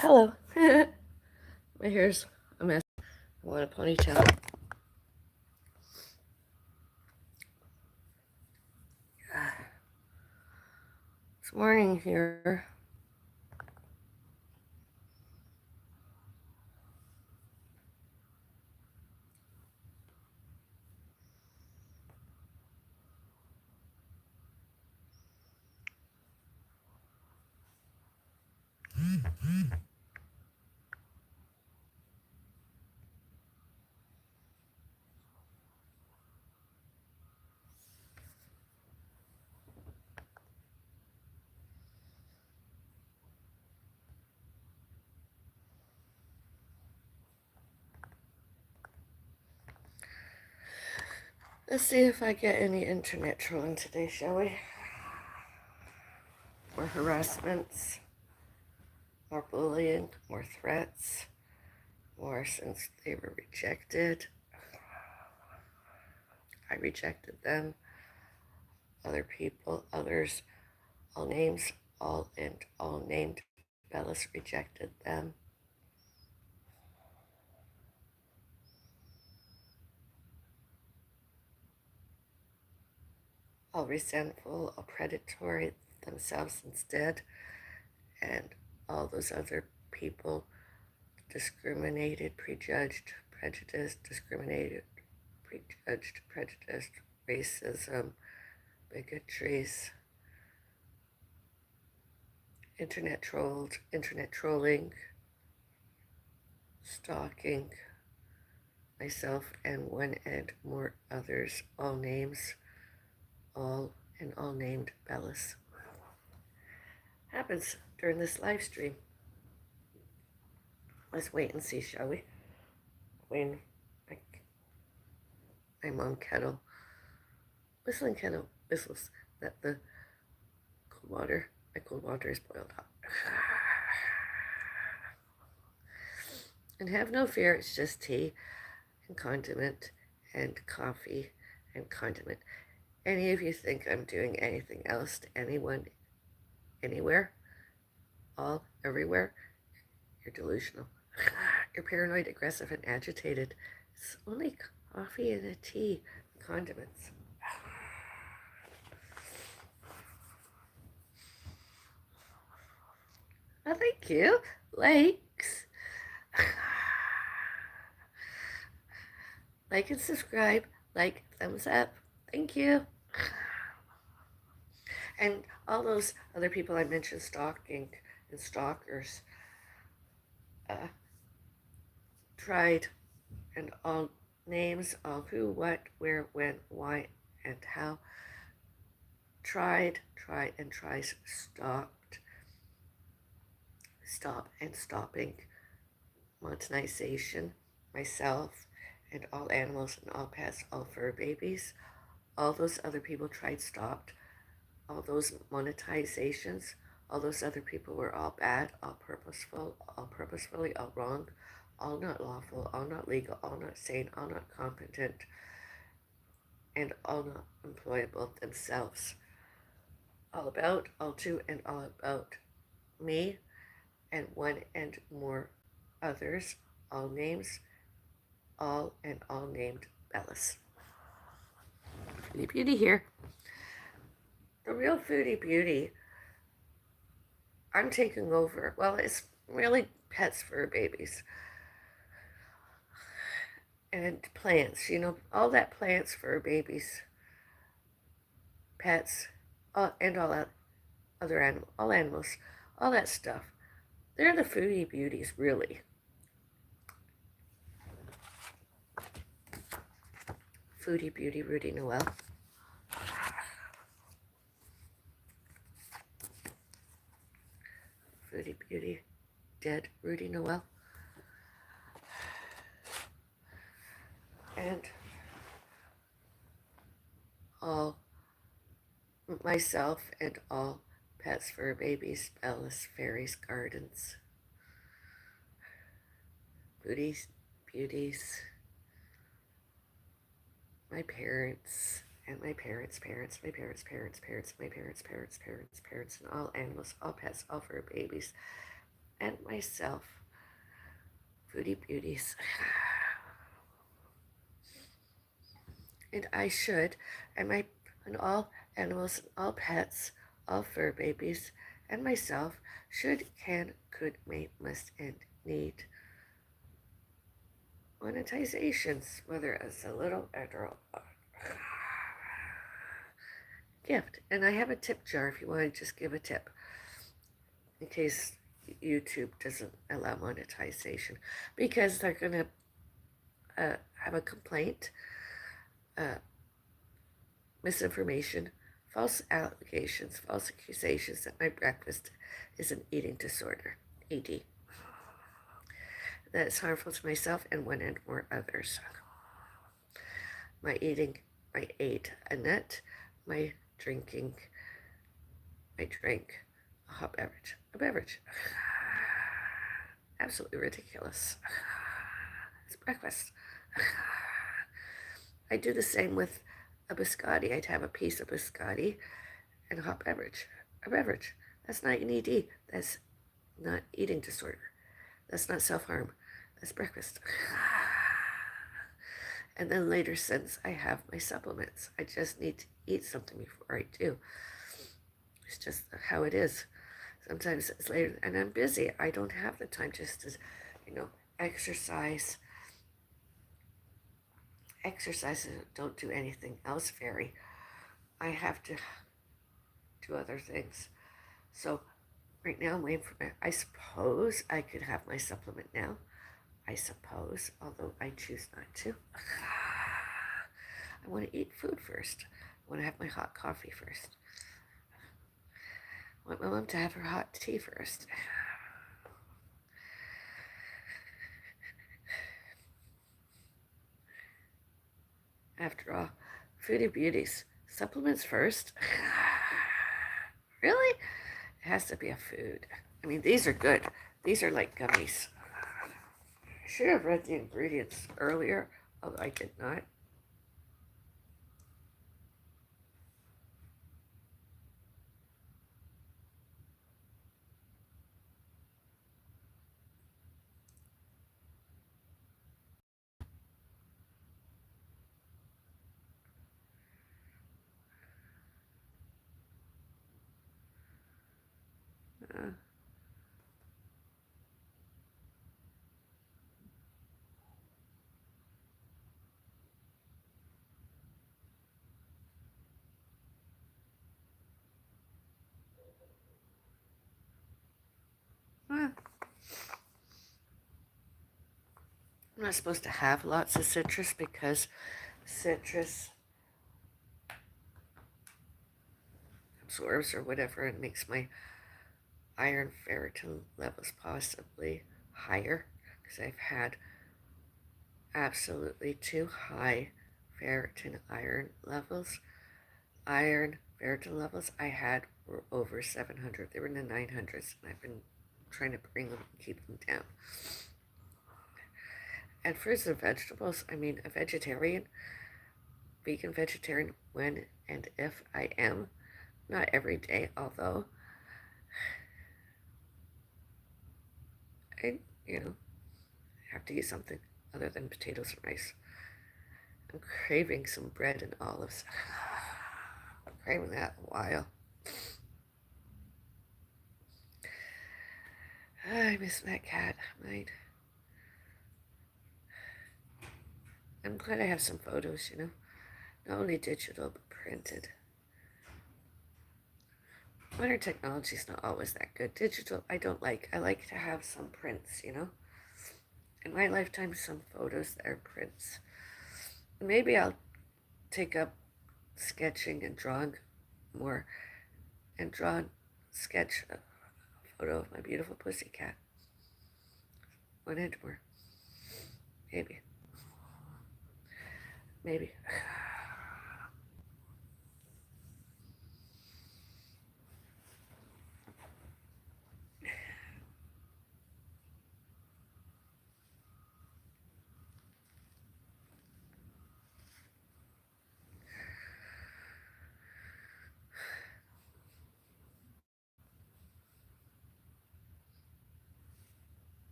Hello. My hair's a mess. I want a ponytail. It's morning here. Let's see if I get any internet trolling today, shall we? More harassments, more bullying, more threats, more since they were rejected. I rejected them. Other people, others, all names, all and all named Bellis rejected them. All resentful, all predatory themselves instead, and all those other people discriminated, prejudged, prejudiced, discriminated, prejudged, prejudiced, racism, bigotries, internet trolled, internet trolling, stalking, myself and one and more others, all names, all and all named Bellis. Happens during this live stream. Let's wait and see, shall we? When my mom kettle, whistling kettle whistles that the my cold water is boiled up. And have no fear, it's just tea and condiment and coffee and condiment. Any of you think I'm doing anything else to anyone, anywhere, all, everywhere, you're delusional. You're paranoid, aggressive, and agitated. It's only coffee and a tea, condiments. Oh, thank you. Likes. Like and subscribe. Like, thumbs up. Thank you. And all those other people I mentioned stalking and stalkers tried, and all names, all who, what, where, when, why, and how. Tried, and tries, stop and stopping, monetization, myself, and all animals and all pets, all fur babies. All those other people tried, stopped. All those monetizations, all those other people were all bad, all purposeful, all purposefully, all wrong, all not lawful, all not legal, all not sane, all not competent, and all not employable themselves. All about, all to, and all about me, and one and more others, all names, all and all named Bellis. Foodie Beauty here. The real Foodie Beauty, I'm taking over. Well, it's really pets for babies. And plants, all that plants for babies, pets, and all that other all animals, all that stuff. They're the Foodie Beauties, really. Foodie Beauty, Rudy Noel. Foodie Beauty, dead Rudy Noel. And all myself and all pets for babies, Bellis Fairies Gardens. Beauties, my parents, and my parents, my parents, my parents, and all animals, all pets, all fur babies, and myself, Foodie Beauties. And I should, and all animals, all pets, all fur babies, and myself should, can, could, may, must, and need monetizations, whether it's a little or a gift. And I have a tip jar if you want to just give a tip in case YouTube doesn't allow monetization, because they're going to have a complaint, uh, misinformation, false allegations, false accusations that my breakfast is an eating disorder, ED, that is harmful to myself and one and more others. My ate a nut, my drinking, I drank a hot beverage. Absolutely ridiculous. It's breakfast. I do the same with a biscotti. I'd have a piece of biscotti and a hot beverage. A beverage. That's not an ED. That's not eating disorder. That's not self-harm. That's breakfast. And then later, since I have my supplements, I just need to eat something before I do. It's just how it is. Sometimes it's later, and I'm busy. I don't have the time just to, exercise. Exercise and don't do anything else very. I have to do other things. So right now I'm waiting for I suppose I could have my supplement now. I suppose, although I choose not to. I want to eat food first. I want to have my hot coffee first. I want my mom to have her hot tea first. After all, Foodie Beauties, supplements first? Really? It has to be a food. I mean, these are good. These are like gummies. I should have read the ingredients earlier, although I did not. Uh, I'm not supposed to have lots of citrus because citrus absorbs or whatever and makes my iron ferritin levels possibly higher, because I've had absolutely too high ferritin iron levels. Iron ferritin levels I had were over 700. They were in the 900s, and I've been trying to bring them and keep them down. And fruits and vegetables, I mean, a vegetarian, vegan vegetarian, when and if I am, not every day, although I, have to eat something other than potatoes and rice. I'm craving some bread and olives. I'm craving that a while. I miss that cat. Mine. I'm glad I have some photos, not only digital but printed. Modern technology is not always that good. Digital, I don't like. I like to have some prints, In my lifetime, some photos that are prints. Maybe I'll take up sketching and drawing more and sketch a photo of my beautiful pussycat. One and more. Maybe. Maybe.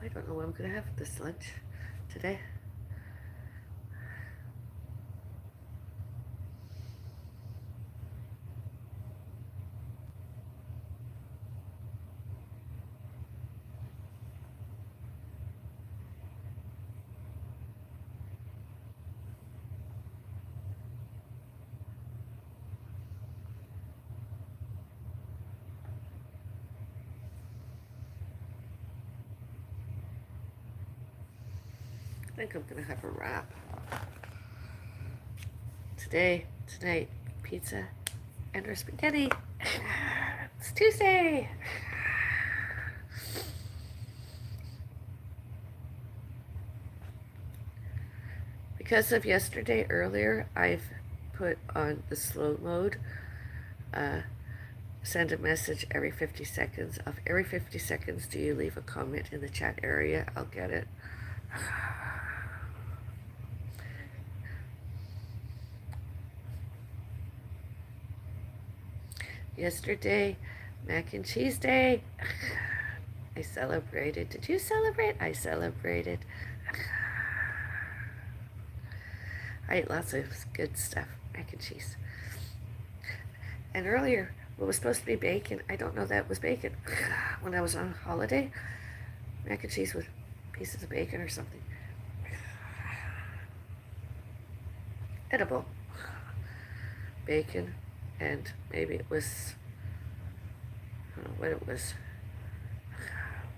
I don't know what I'm going to have for this lunch today. I think I'm going to have a wrap. Tonight, pizza and our spaghetti. It's Tuesday. Because of yesterday earlier, I've put on the slow mode. Send a message every 50 seconds. Of every 50 seconds, do you leave a comment in the chat area? I'll get it. Yesterday, mac and cheese day. I celebrated. Did you celebrate? I celebrated. I ate lots of good stuff, mac and cheese. And earlier, what was supposed to be bacon, I don't know that was bacon. When I was on holiday, mac and cheese with pieces of bacon or something. Edible. Bacon, and maybe it was, I don't know what it was,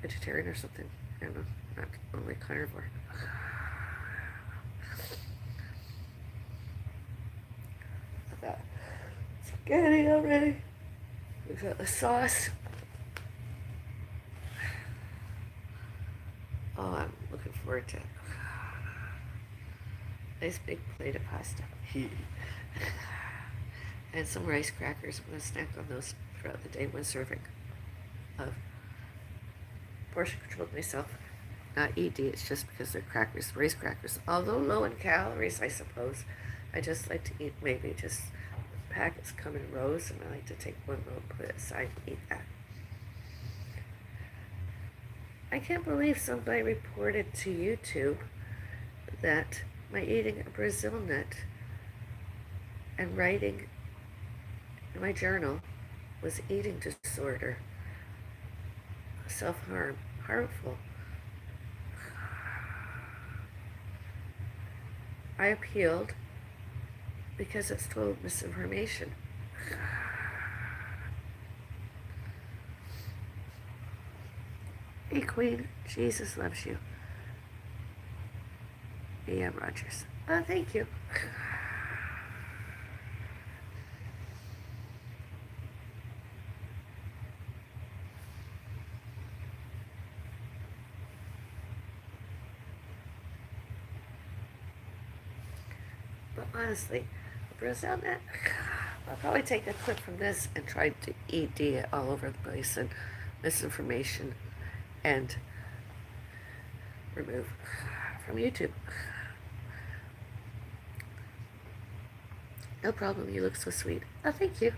vegetarian or something. I don't know, not only carnivore. I've got spaghetti already. We've got the sauce. Oh, I'm looking forward to it. Nice big plate of pasta. And some rice crackers. I'm going to snack on those throughout the day, one serving of. Portion controlled myself. Not ED, it's just because they're crackers, rice crackers. Although low in calories, I suppose. I just like to eat maybe just packets come in rows, and I like to take one row, put it aside, and eat that. I can't believe somebody reported to YouTube that my eating a Brazil nut and writing in my journal was eating disorder, self-harm, harmful. I appealed because it's total misinformation. Hey, Queen, Jesus loves you. A.M. Rogers. Oh, thank you. But honestly, Brazil nut, I'll probably take a clip from this and try to ED it all over the place and misinformation and remove from YouTube. No problem, you look so sweet. Oh, thank you.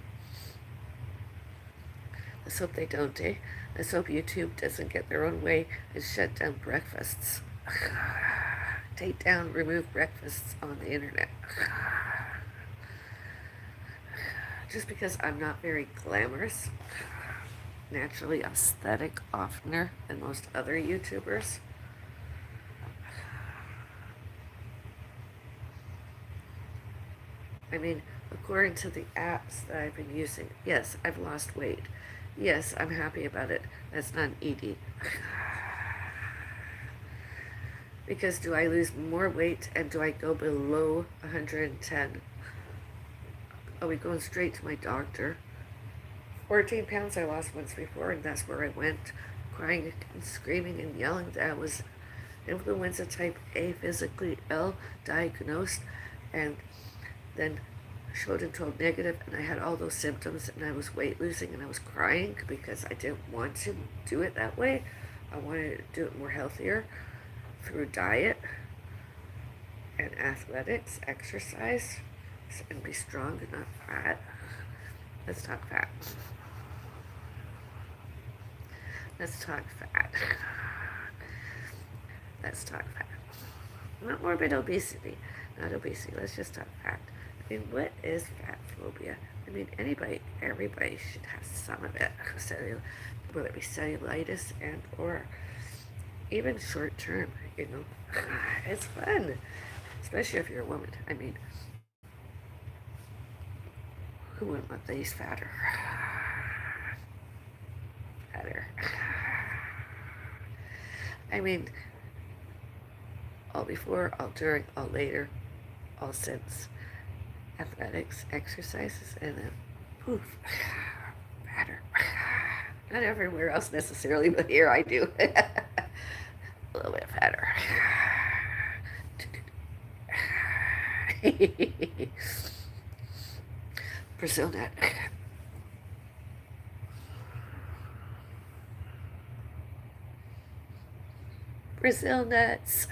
Let's hope they don't, eh? Let's hope YouTube doesn't get their own way and shut down breakfasts. Take down, remove breakfasts on the internet. Just because I'm not very glamorous, naturally aesthetic oftener than most other YouTubers. I mean, according to the apps that I've been using, yes, I've lost weight. Yes, I'm happy about it. That's not an ED. Because do I lose more weight and do I go below 110? Are we going straight to my doctor? 14 pounds I lost once before, and that's where I went, crying and screaming and yelling that I was influenza type A, physically ill, diagnosed, and then showed and told negative, and I had all those symptoms, and I was weight losing, and I was crying because I didn't want to do it that way. I wanted to do it more healthier through diet and athletics, exercise, and be strong and not fat. Let's talk fat. Let's talk fat. let's talk fact. Not morbid obesity, not obesity. Let's just talk fact. I mean, what is fat phobia? I mean, everybody should have some of it, whether it be cellulitis and or even short term. You know, it's fun, especially if you're a woman. I mean, who wouldn't want these fatter? Fatter. I mean, all before, all during, all later, all since. Athletics, exercises, and then poof, fatter. Not everywhere else necessarily, but here I do. A little bit fatter. Brazil nut. Brazil nuts.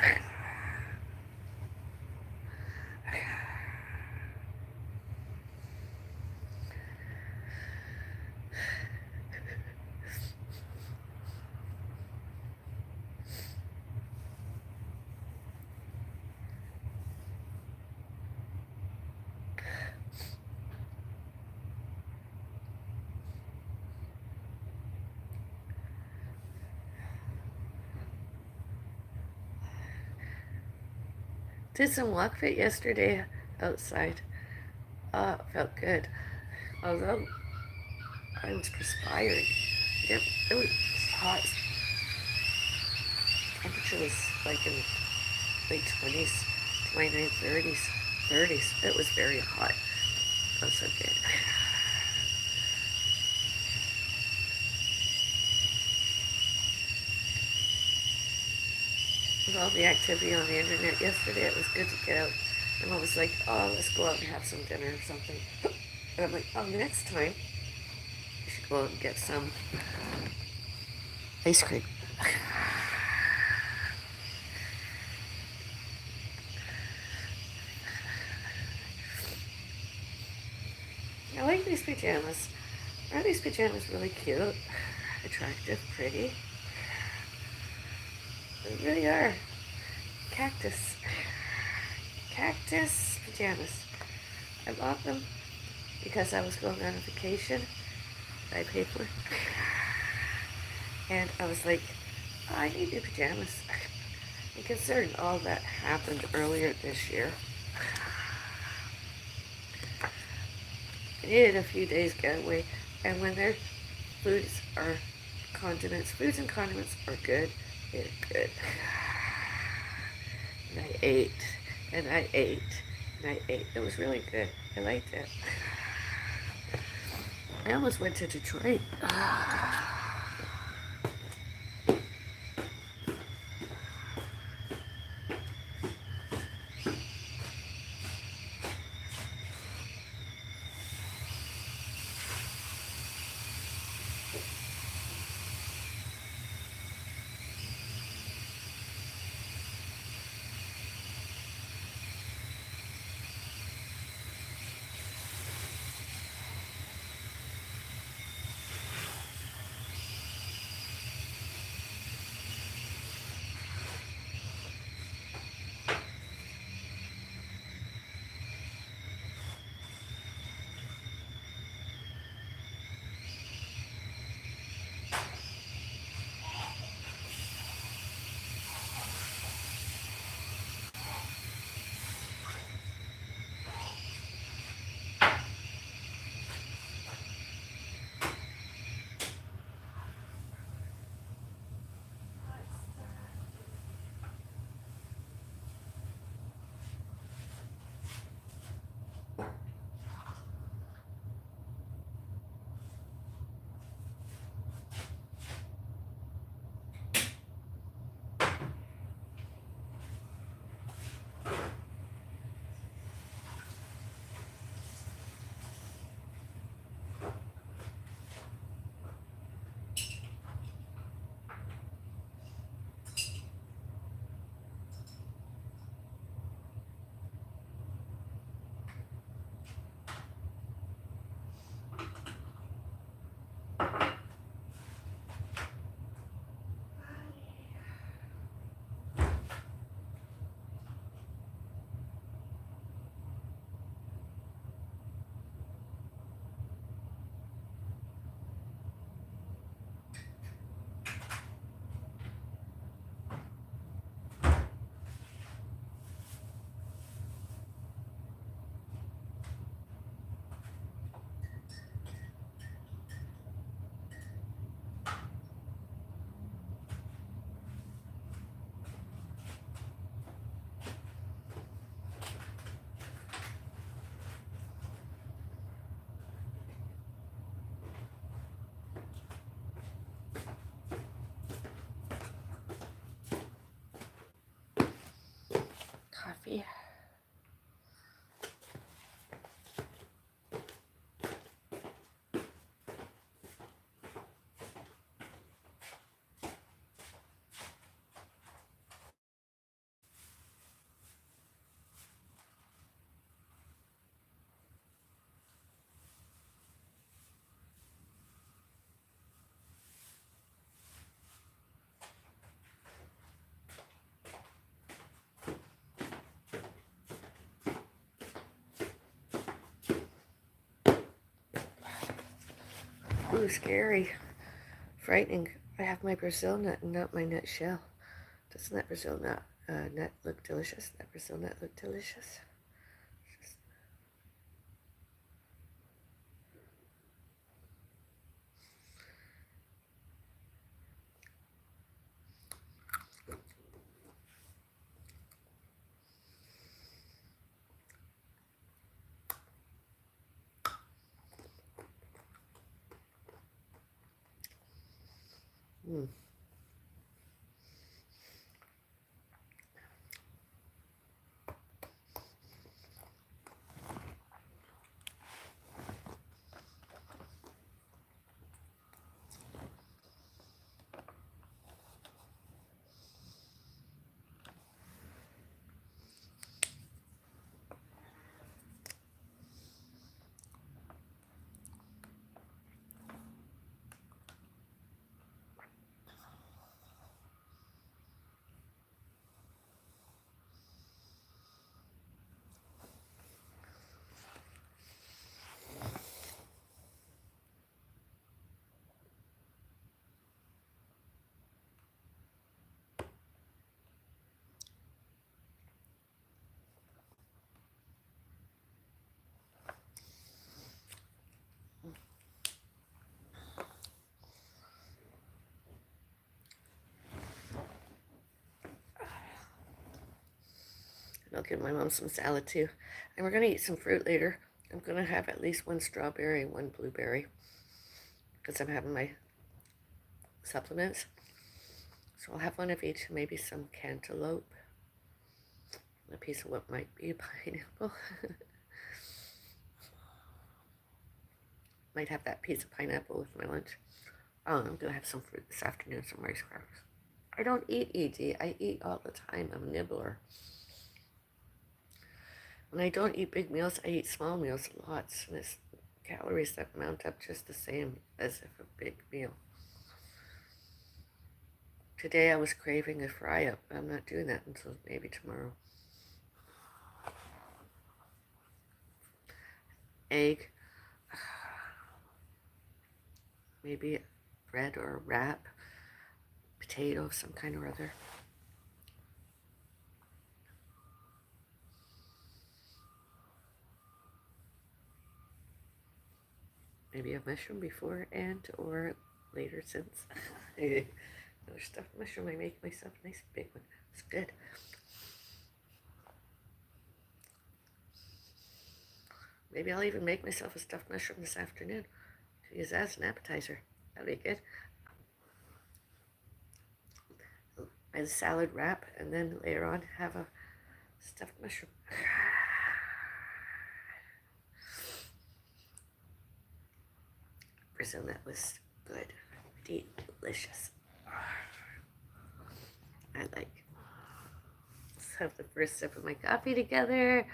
Did some walk fit yesterday outside. Felt good. Although I was perspiring. Yep, it was hot. Temperature was like in late 20s, 29, 30s, 30s. It was very hot. That's okay. With all the activity on the internet yesterday, it was good to get out. I'm always like, oh, let's go out and have some dinner or something. And I'm like, oh, next time, you should go out and get some ice cream. I like these pajamas. Aren't these pajamas really cute? Attractive, pretty? They really are. Cactus. Cactus pajamas. I bought them because I was going on a vacation that I paid for. And I was like, oh, I need new pajamas. And considering all that happened earlier this year, I needed a few days getaway. And when their foods and condiments are good, they're good. And I ate, and I ate, and I ate. It was really good. I liked it. I almost went to Detroit. Ooh, scary. Frightening. I have my Brazil nut and not my nut shell. Doesn't that Brazil nut look delicious? That Brazil nut look delicious? Mm. I'll give my mom some salad too. And we're going to eat some fruit later. I'm going to have at least one strawberry, one blueberry, because I'm having my supplements. So I'll have one of each, maybe some cantaloupe, a piece of what might be a pineapple. Might have that piece of pineapple with my lunch. Oh, I'm going to have some fruit this afternoon, some rice crackers. I don't eat ED. I eat all the time. I'm a nibbler. When I don't eat big meals, I eat small meals, lots. And it's calories that mount up just the same as if a big meal. Today I was craving a fry up. I'm not doing that until maybe tomorrow. Egg, maybe bread or a wrap, potato of some kind or other. Maybe a mushroom before and or later since. No stuffed mushroom. I make myself a nice big one. It's good. Maybe I'll even make myself a stuffed mushroom this afternoon to use as an appetizer. That'd be good. And a salad wrap, and then later on have a stuffed mushroom. Brazil nut was good. Delicious. I like. Let's have the first sip of my coffee together.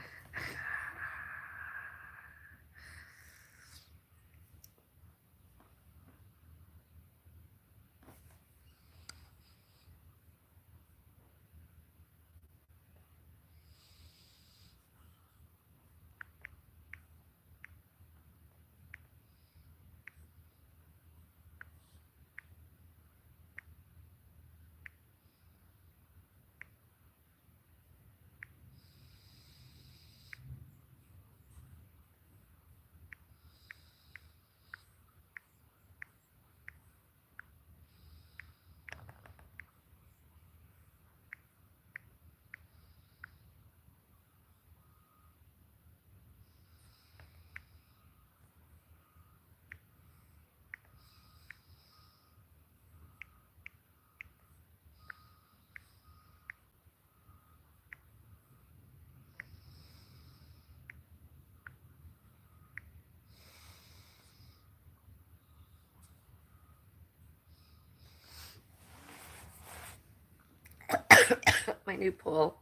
My new poll.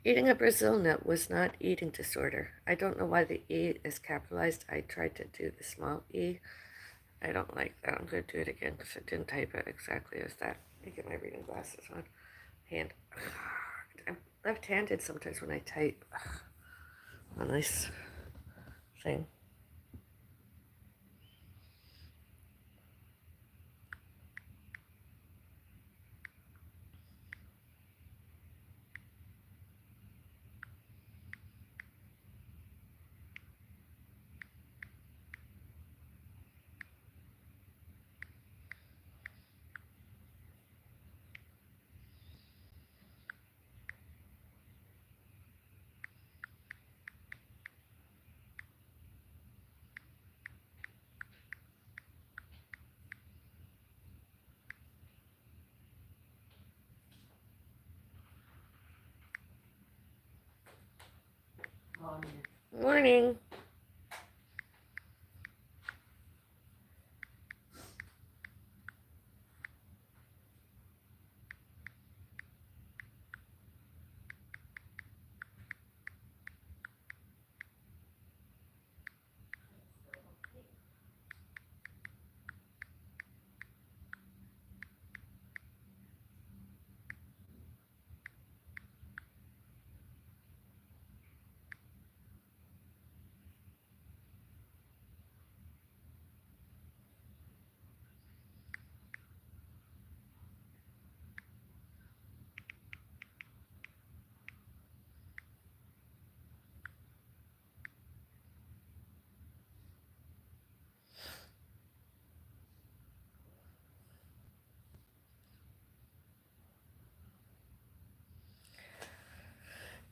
Eating a Brazil nut was not eating disorder. I don't know why the E is capitalized. I tried to do the small E. I don't like that. I'm going to do it again because I didn't type it exactly as that. Let me get my reading glasses on. Hand. I'm left-handed sometimes when I type on this thing. Morning.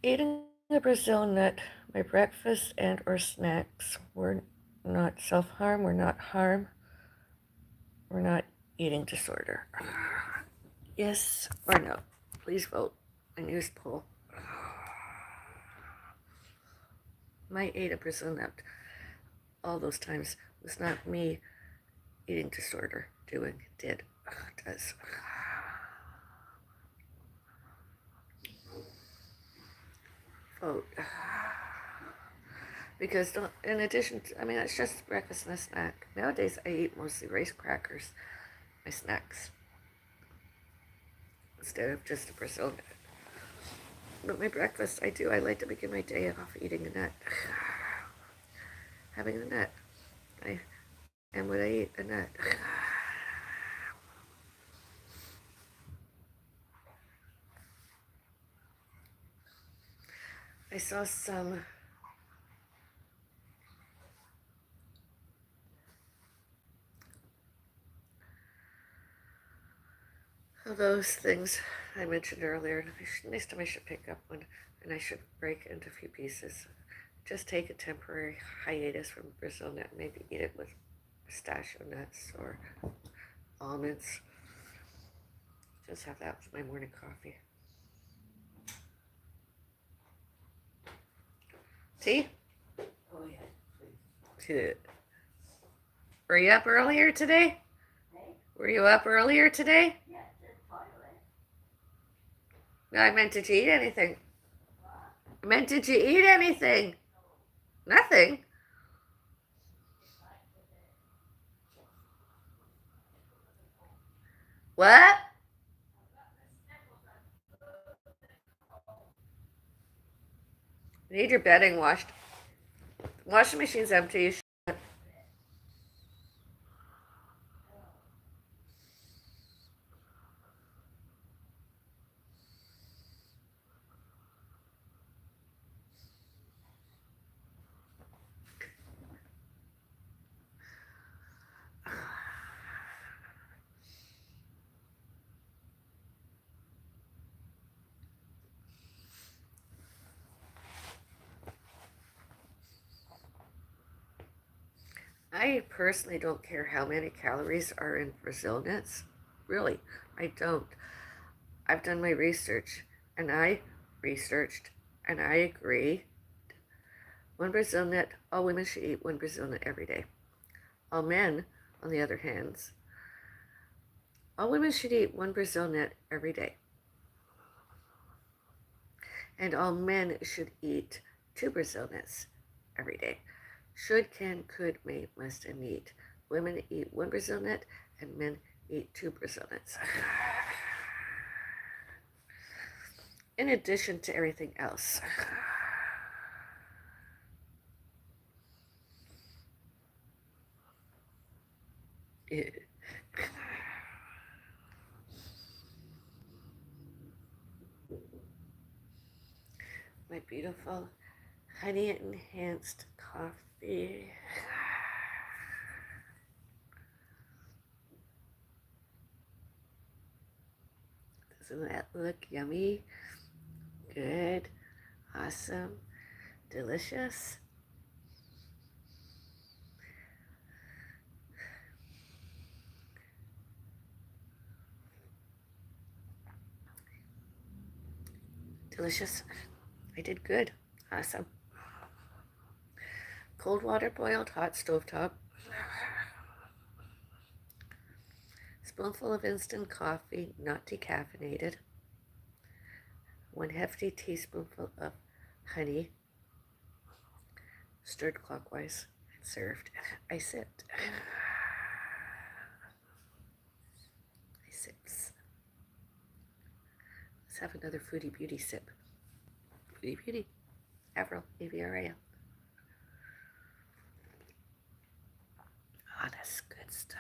Eating a Brazil nut, my breakfast and or snacks were not self-harm, were not harm, were not eating disorder. Yes or no? Please vote. A news poll. My ate a Brazil nut all those times was not me eating disorder does. Vote. Because in addition to, I mean, it's just breakfast and a snack. Nowadays, I eat mostly rice crackers, my snacks, instead of just a Brazil nut. But my breakfast, I like to begin my day off eating a nut. Having a nut. And when I eat a nut. I saw some of those things I mentioned earlier. Next time I should pick up one and I should break it into a few pieces. Just take a temporary hiatus from Brazil nut, maybe eat it with pistachio nuts or almonds. Just have that with my morning coffee. Tea? Oh, yeah, please. Were you up earlier today? Hey? Were you up earlier today? Yeah, just toilet. No, I meant, did you eat anything? What? I meant, did you eat anything? Nothing. What? You need your bedding washed. Washing machine's empty. You should. I personally don't care how many calories are in Brazil nuts. Really, I don't. I've done my research and I researched and I agree. One Brazil nut, all women should eat one Brazil nut every day. All men, on the other hand, all women should eat one Brazil nut every day. And all men should eat two Brazil nuts every day. Should, can, could, may, must, and need. Women eat one Brazil nut and men eat two Brazil nuts. In addition to everything else. My beautiful honey enhanced coffee. Doesn't that look yummy? Good, awesome, delicious. Delicious. I did good. Awesome. cold water boiled, hot stovetop, spoonful of instant coffee, not decaffeinated, 1 hefty teaspoonful of honey, stirred clockwise, and served. I sipped. I sips. Let's have another Foodie Beauty sip. Foodie Beauty. Avril, AVRAL. Oh, that's good stuff.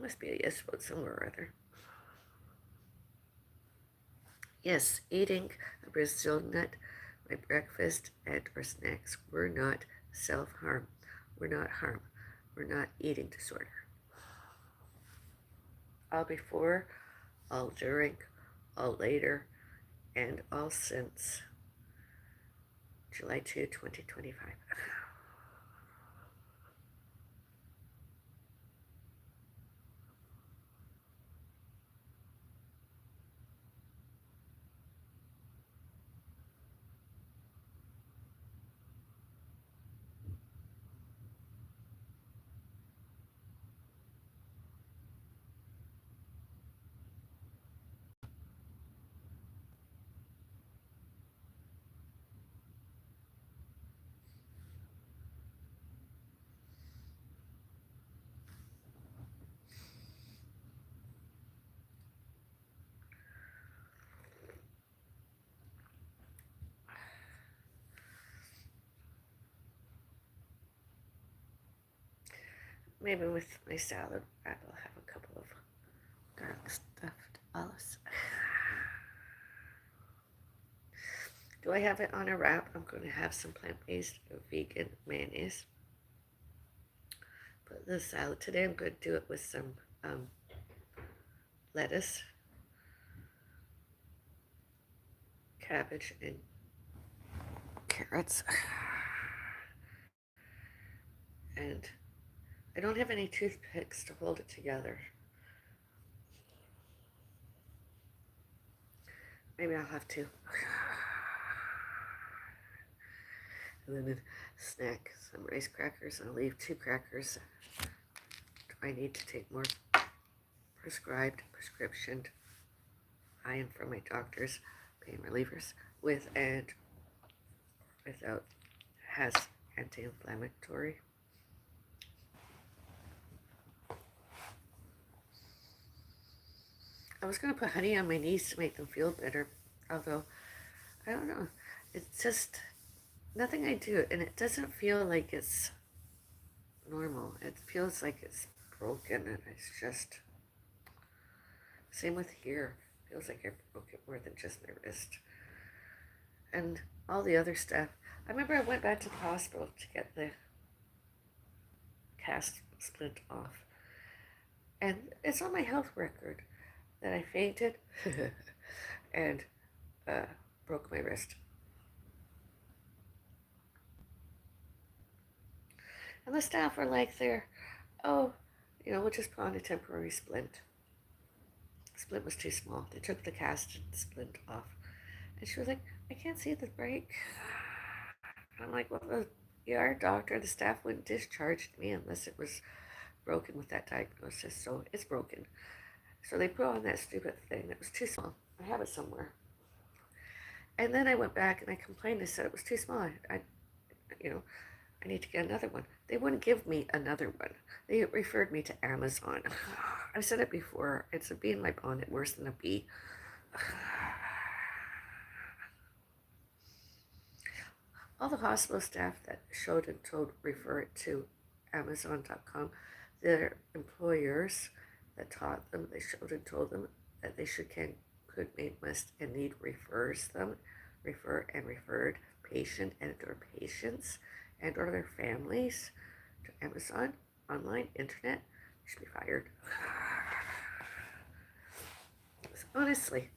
Must be a yes vote somewhere or other. Yes, eating a Brazil nut, my breakfast and or snacks were not self-harm. We're not harm. We're not eating disorder. All before, all during, all later, and all since July 2, 2025. Maybe with my salad wrap, I'll have a couple of garlic stuffed olives. Do I have it on a wrap? I'm going to have some plant-based or vegan mayonnaise. But the salad today, I'm going to do it with some lettuce, cabbage, and carrots. And I don't have any toothpicks to hold it together. Maybe I'll have to. And then a snack, some rice crackers. I'll leave 2 crackers. I need to take more prescription iron from my doctor's pain relievers with and without has anti-inflammatory. I was going to put honey on my knees to make them feel better, although I don't know. It's just nothing I do, and it doesn't feel like it's normal. It feels like it's broken, and it's just same with here. Feels like I broke it more than just my wrist, and all the other stuff. I remember I went back to the hospital to get the cast splint off, and it's on my health record that I fainted and broke my wrist. And the staff were like, oh, we'll just put on a temporary splint. Splint was too small. They took the cast splint off. And she was like, I can't see the break. I'm like, well, the ER doctor, the staff wouldn't discharge me unless it was broken with that diagnosis. So it's broken. So they put on that stupid thing that was too small. I have it somewhere. And then I went back and I complained. I said it was too small. I I need to get another one. They wouldn't give me another one. They referred me to Amazon. I've said it before. It's a bee in my bonnet, worse than a bee. All the hospital staff that showed and told refer it to Amazon.com. Their employers that taught them, they showed and told them that they should, can, could, may, must, and need refers them, refer and referred patient and or patients and or their families to Amazon, online, internet. Should be fired. Honestly.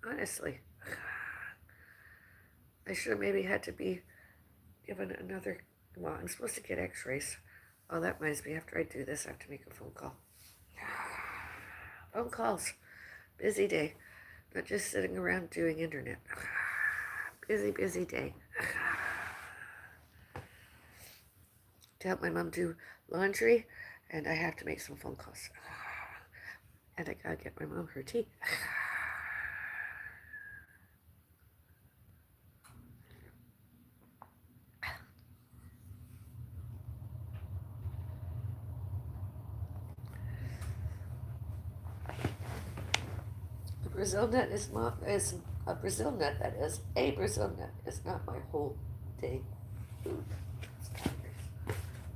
Honestly. I should have maybe had to be given another, well, I'm supposed to get x-rays. Oh, that reminds me, after I do this, I have to make a phone call. Phone calls. Busy day. Not just sitting around doing internet. Busy, busy day. To help my mom do laundry, and I have to make some phone calls. And I gotta get my mom her tea. A Brazil nut is a Brazil nut, that is. A Brazil nut is not my whole day food.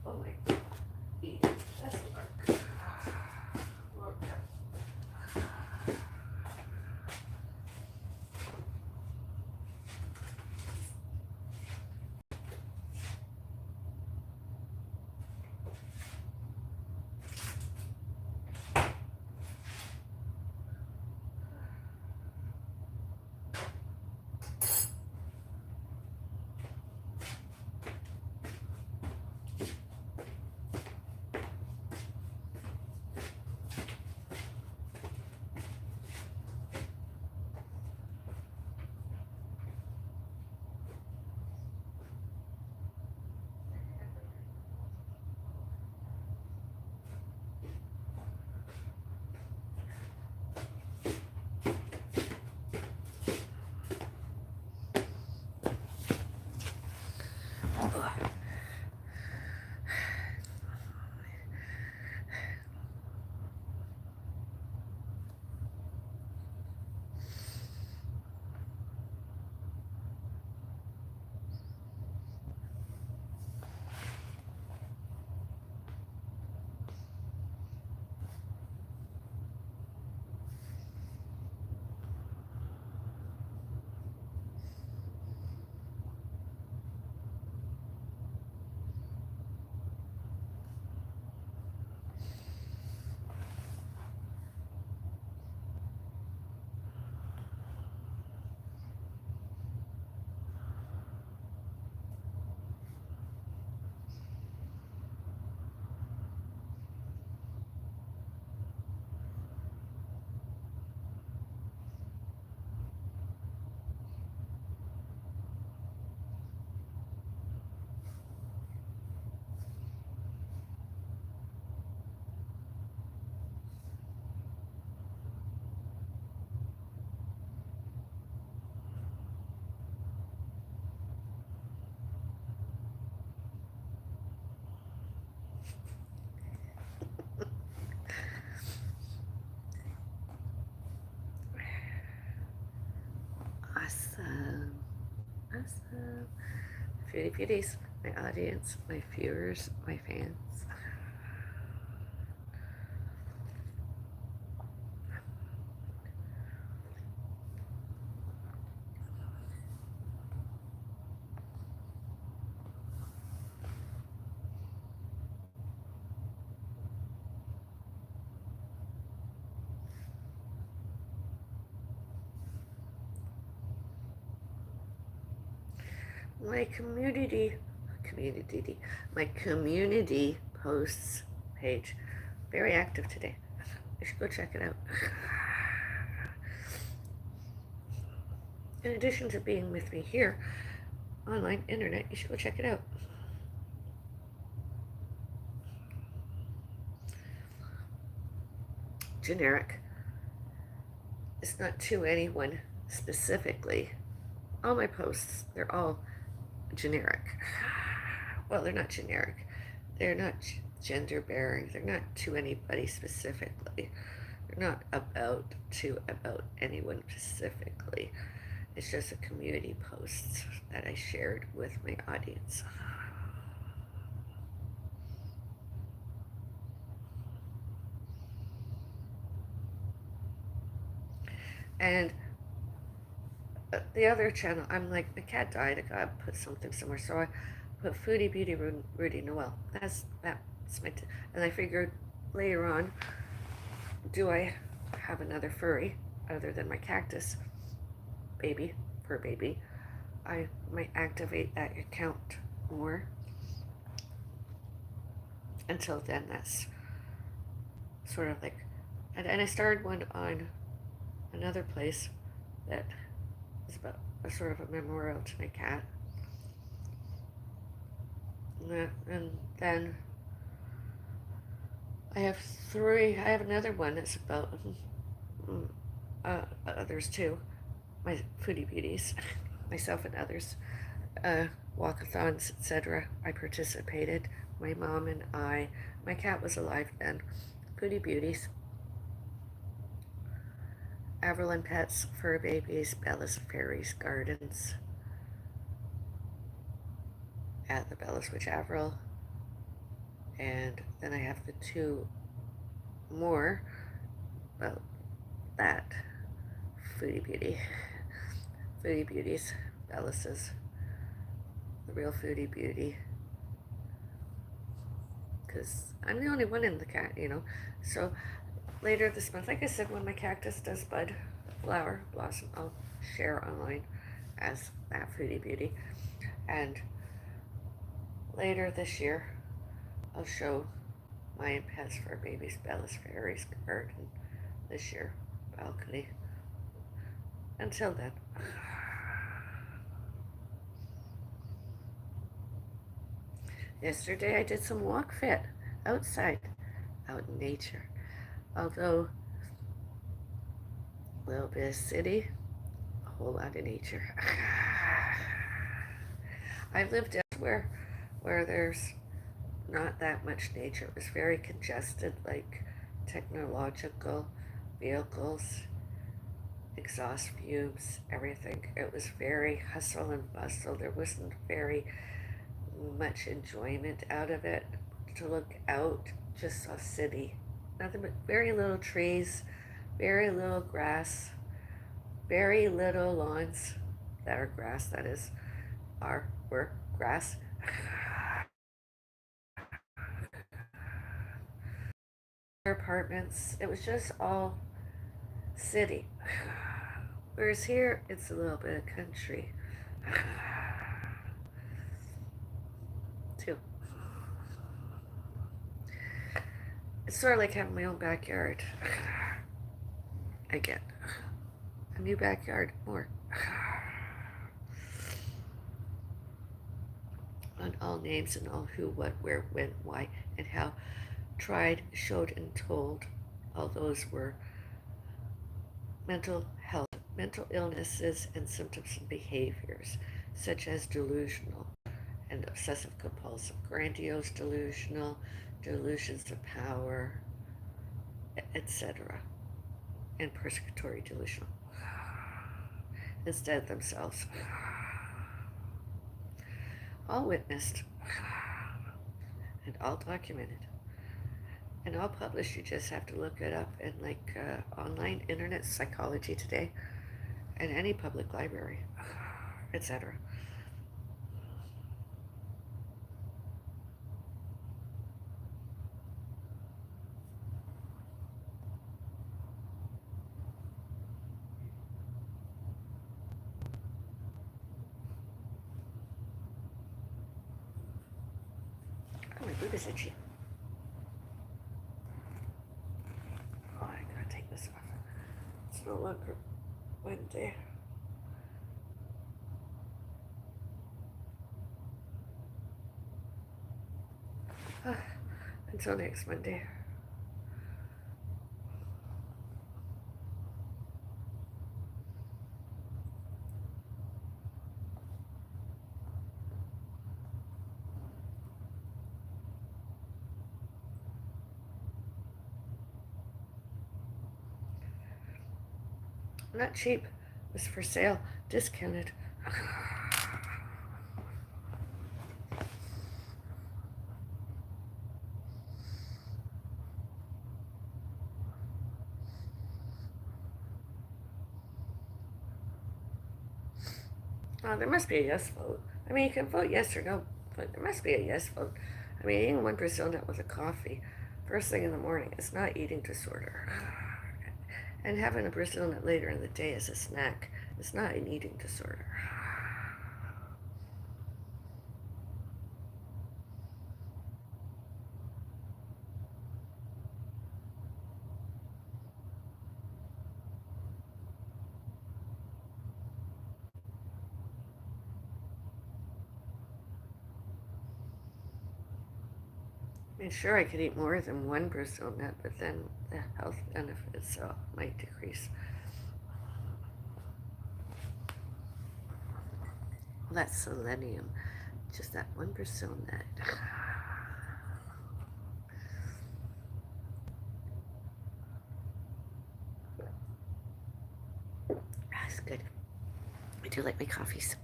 Oh my God. Eat. That's work. Work. Awesome. Awesome. Beauty beauties, my audience, my viewers, my fans. My my community posts page, very active today. You should go check it out. In addition to being with me here, online, internet, you should go check it out. Generic. It's not to anyone specifically. all my posts, they're all generic. Well, they're not generic. They're not gender bearing. They're not to anybody specifically. They're not about anyone specifically. It's just a community post that I shared with my audience. And the other channel, I'm like, my cat died. I gotta put something somewhere. So I put Foodie Beauty Rudy Noel. That's my. And I figured later on, do I have another furry other than my cactus baby, fur baby? I might activate that account more. Until then, that's sort of like, and I started one on another place that is about a sort of a memorial to my cat. And then I have three. I have another one that's about others too. My foodie beauties, myself and others, walkathons, etc. I participated. My mom and I. My cat was alive then. Foodie beauties. Avril and Pets, Fur Babies, Bella's Fairies Gardens, at the Bella's Witch Avril, and then I have the two more about that Foodie Beauties, Bella's, the real Foodie Beauty, because I'm the only one in the cat, so later this month, like I said, when my cactus does bud, flower, blossom, I'll share online as that Foodie Beauty. And later this year, I'll show my Pets for Babies, Bella's Fairies Garden this year, balcony. Until then. Yesterday I did some walk fit outside, out in nature. Although a little bit of city, a whole lot of nature. I've lived elsewhere where there's not that much nature. It was very congested, like technological vehicles, exhaust fumes, everything. It was very hustle and bustle. There wasn't very much enjoyment out of it. To look out, just saw city. Nothing but very little trees, very little grass, very little lawns that are grass, that is, were grass. Apartments. It was just all city. Whereas here, it's a little bit of country. Too. It's sort of like having my own backyard. Again. A new backyard. More. On all names and all who, what, where, when, why, and how. Tried, showed, and told. All those were mental health, mental illnesses, and symptoms and behaviors, such as delusional and obsessive compulsive, grandiose delusional, delusions of power, etc., and persecutory delusional, instead of themselves. All witnessed and all documented and all published. You just have to look it up in online internet psychology today and any public library, etc. Oh, my boob is itchy. Oh, I gotta take this off. It's no longer Wednesday. Until next Monday. Not cheap. It was for sale. Discounted. Oh, there must be a yes vote. I mean, you can vote yes or no, but there must be a yes vote. I mean, eating one Brazil nut with a coffee first thing in the morning is not eating disorder. And having a Brazil nut later in the day as a snack is not an eating disorder. I mean, sure, I could eat more than one Brazil nut, but then the health benefits might decrease. Well, that's selenium. Just that one Brazil nut. That's good. I do like my coffees.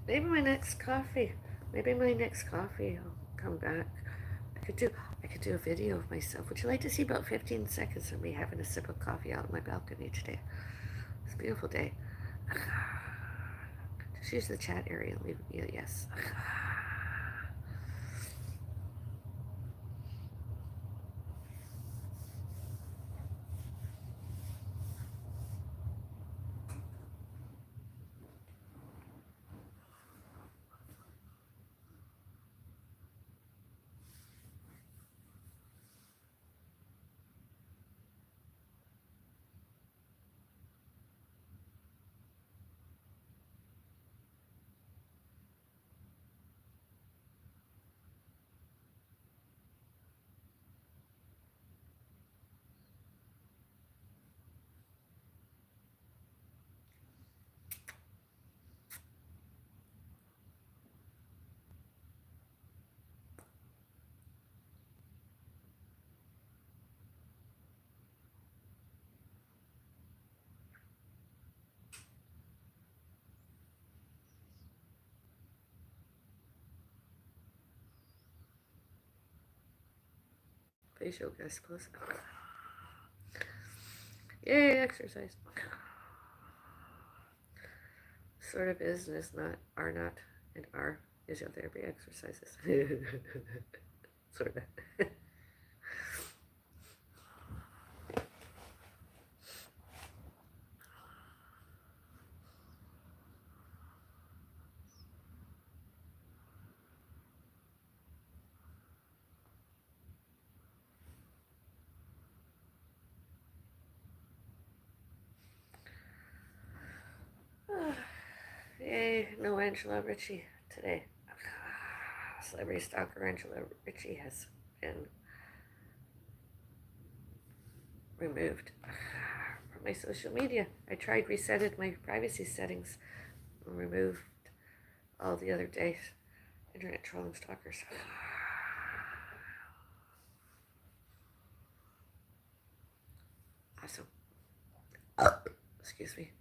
Maybe my next coffee. Maybe my next coffee. I'll come back. I could do. I could do a video of myself. Would you like to see about 15 seconds of me having a sip of coffee out on my balcony today? It's a beautiful day. Just use the chat area and leave me a yes. Facial guest suppose. Yay, exercise. Sort of is and is not, are not, and are physiotherapy exercises. Sort of. Yay, no Angela Ritchie today. Celebrity stalker Angela Ritchie has been removed from my social media. I tried resetted my privacy settings and removed all the other days. Internet trolling stalkers. Awesome. Excuse me.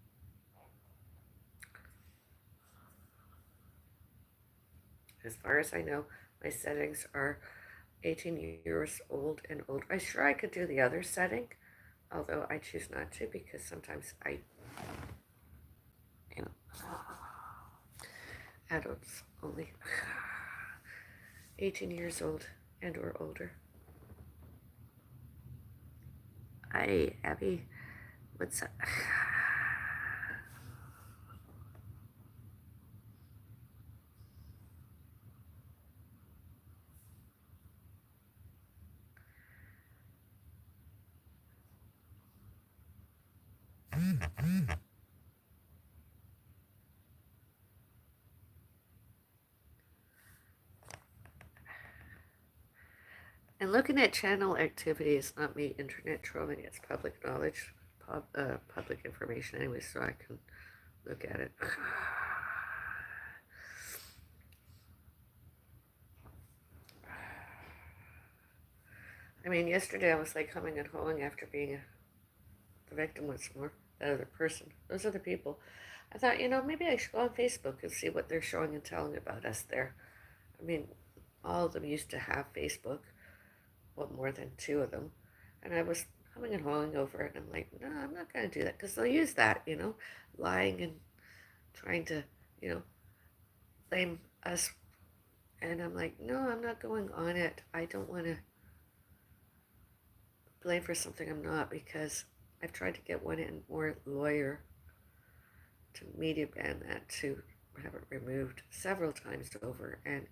As far as I know, my settings are 18 years old and older. I'm sure I could do the other setting, although I choose not to because sometimes you know, adults only. 18 years old and or older. Hi, Abby. What's up? And looking at channel activity is not me internet trolling, it's public knowledge public information anyway, so I can look at it. I mean, yesterday I was like humming and hawing after being the victim once more. That other person, those other people. I thought, maybe I should go on Facebook and see what they're showing and telling about us there. I mean, all of them used to have Facebook, well, more than two of them. And I was humming and hawing over it, and I'm like, no, I'm not going to do that because they'll use that, lying and trying to, blame us. And I'm like, no, I'm not going on it. I don't want to blame for something I'm not, because I've tried to get one in more lawyer to media ban that, to have it removed several times over, and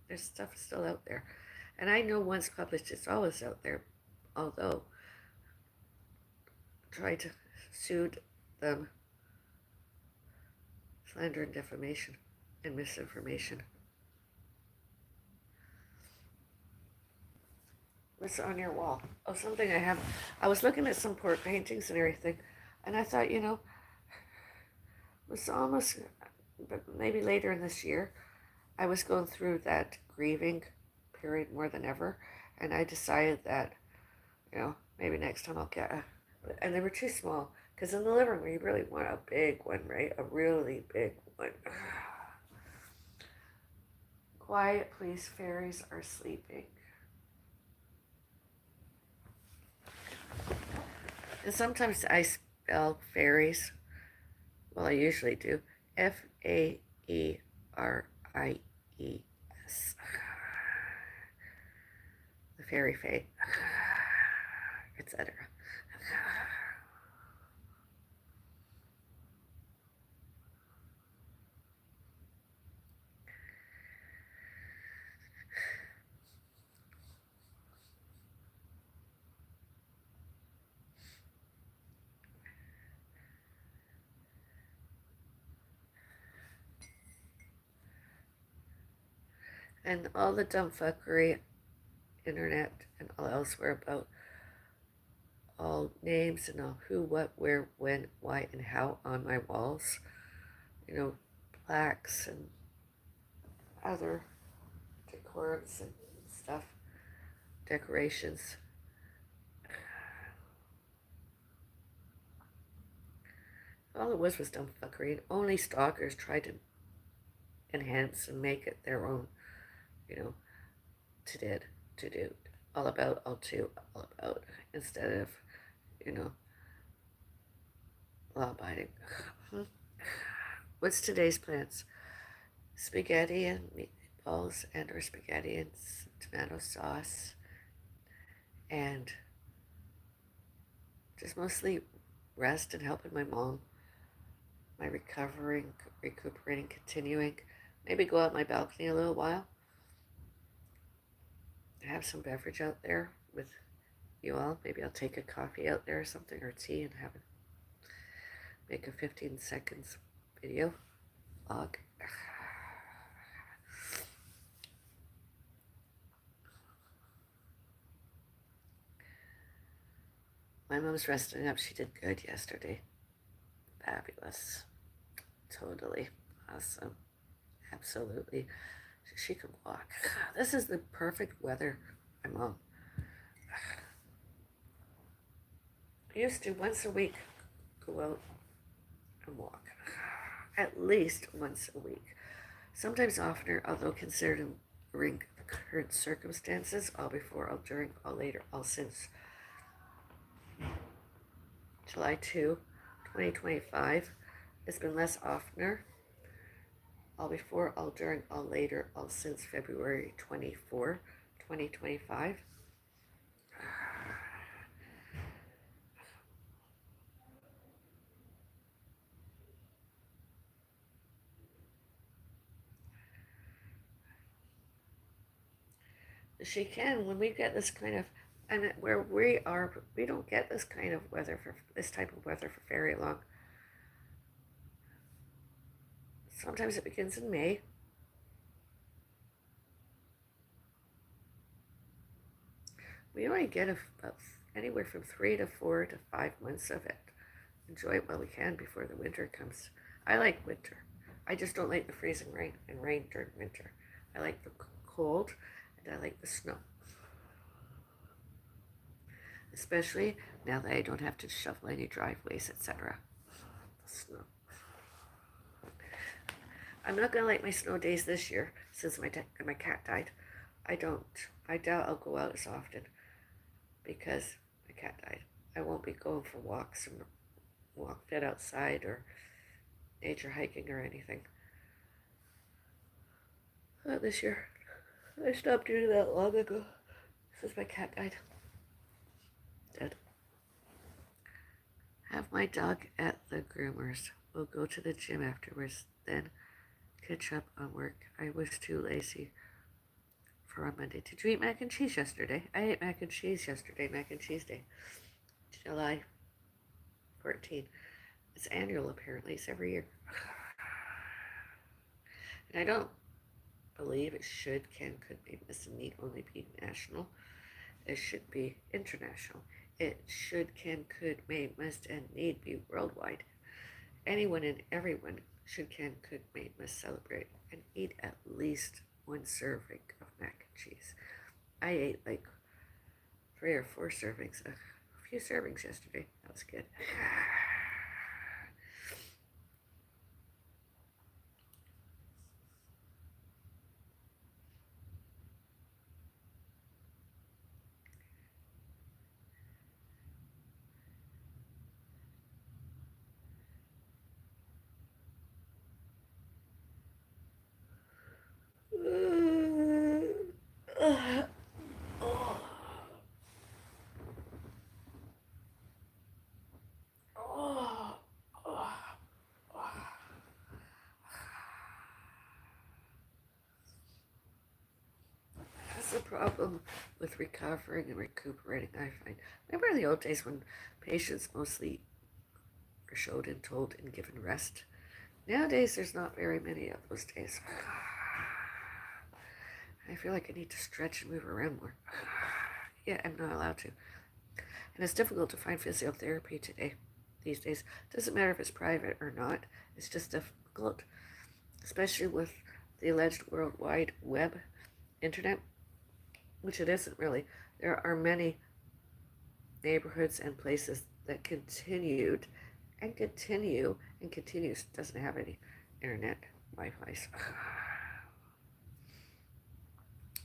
there's stuff still out there. And I know once published, it's always out there, although try to sue them, slander and defamation and misinformation. What's on your wall? Oh, something I have. I was looking at some poor paintings and everything, and I thought, it's almost, but maybe later in this year, I was going through that grieving period more than ever, and I decided that, maybe next time I'll get and they were too small, because in the living room you really want a big one, right? A really big one. Quiet, please. Fairies are sleeping. And sometimes I spell fairies. Well, I usually do. Faeries, the fairy fae, etc. And all the dumb fuckery, internet and all elsewhere, about all names and all who, what, where, when, why, and how on my walls. Plaques and other decorums and stuff, decorations. All it was dumb fuckery, and only stalkers tried to enhance and make it their own, to do, all about, all about, instead of, law abiding. What's today's plans? Spaghetti and meatballs, and or spaghetti and tomato sauce, and just mostly rest and helping my mom, my recuperating, continuing. Maybe go out my balcony a little while, have some beverage out there with you all. Maybe I'll take a coffee out there or something, or tea, and make a 15 seconds video vlog. My mom's resting up. She did good yesterday. Fabulous. Totally awesome. Absolutely. She can walk. This is the perfect weather. My mom used to once a week go out and walk. At least once a week. Sometimes oftener, although considering the current circumstances, all before, all during, all later, all since July 2, 2025. It's been less oftener. All before, all during, all later, all since February 24, 2025. She can, when we get this kind of, and where we are, we don't get this kind of weather, for this type of weather, for very long. Sometimes it begins in May. We only get about anywhere from 3 to 4 to 5 months of it. Enjoy it while we can before the winter comes. I like winter. I just don't like the freezing rain and rain during winter. I like the cold and I like the snow. Especially now that I don't have to shovel any driveways, etc. The snow. I'm not gonna like my snow days this year since my cat died. I don't. I doubt I'll go out as often because my cat died. I won't be going for walks and walk it outside or nature hiking or anything. Not this year. I stopped doing that long ago since my cat died. Dead. Have my dog at the groomers. We'll go to the gym afterwards, then catch up on work. I was too lazy for on Monday. Did you eat mac and cheese yesterday? I ate mac and cheese yesterday, mac and cheese day. July 14. It's annual apparently, it's every year. And I don't believe it should, can, could, may, must, and need only be national. It should be international. It should, can, could, may, must, and need be worldwide. Anyone and everyone should, can, could, may, must celebrate and eat at least one serving of mac and cheese. I ate like 3 or 4 servings, a few servings yesterday. That was good. That's the problem with recovering and recuperating, I find. Remember in the old days when patients mostly were showed and told and given rest? Nowadays, there's not very many of those days. I feel like I need to stretch and move around more. Yeah, I'm not allowed to. And it's difficult to find physiotherapy today, these days. Doesn't matter if it's private or not, it's just difficult, especially with the alleged World Wide Web internet, which it isn't really. There are many neighborhoods and places that continued and continue and continues, doesn't have any internet Wi-Fi,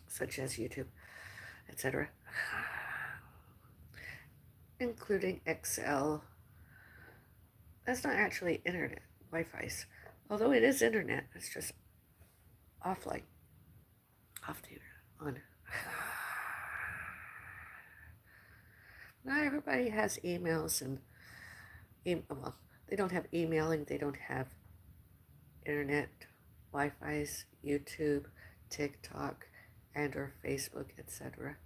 such as YouTube, etc., including XL. That's not actually internet Wi-Fi, although it is internet. It's just offline, off to on. Not everybody has emails and well, they don't have emailing. They don't have internet, Wi-Fi's, YouTube, TikTok, and or Facebook, etc.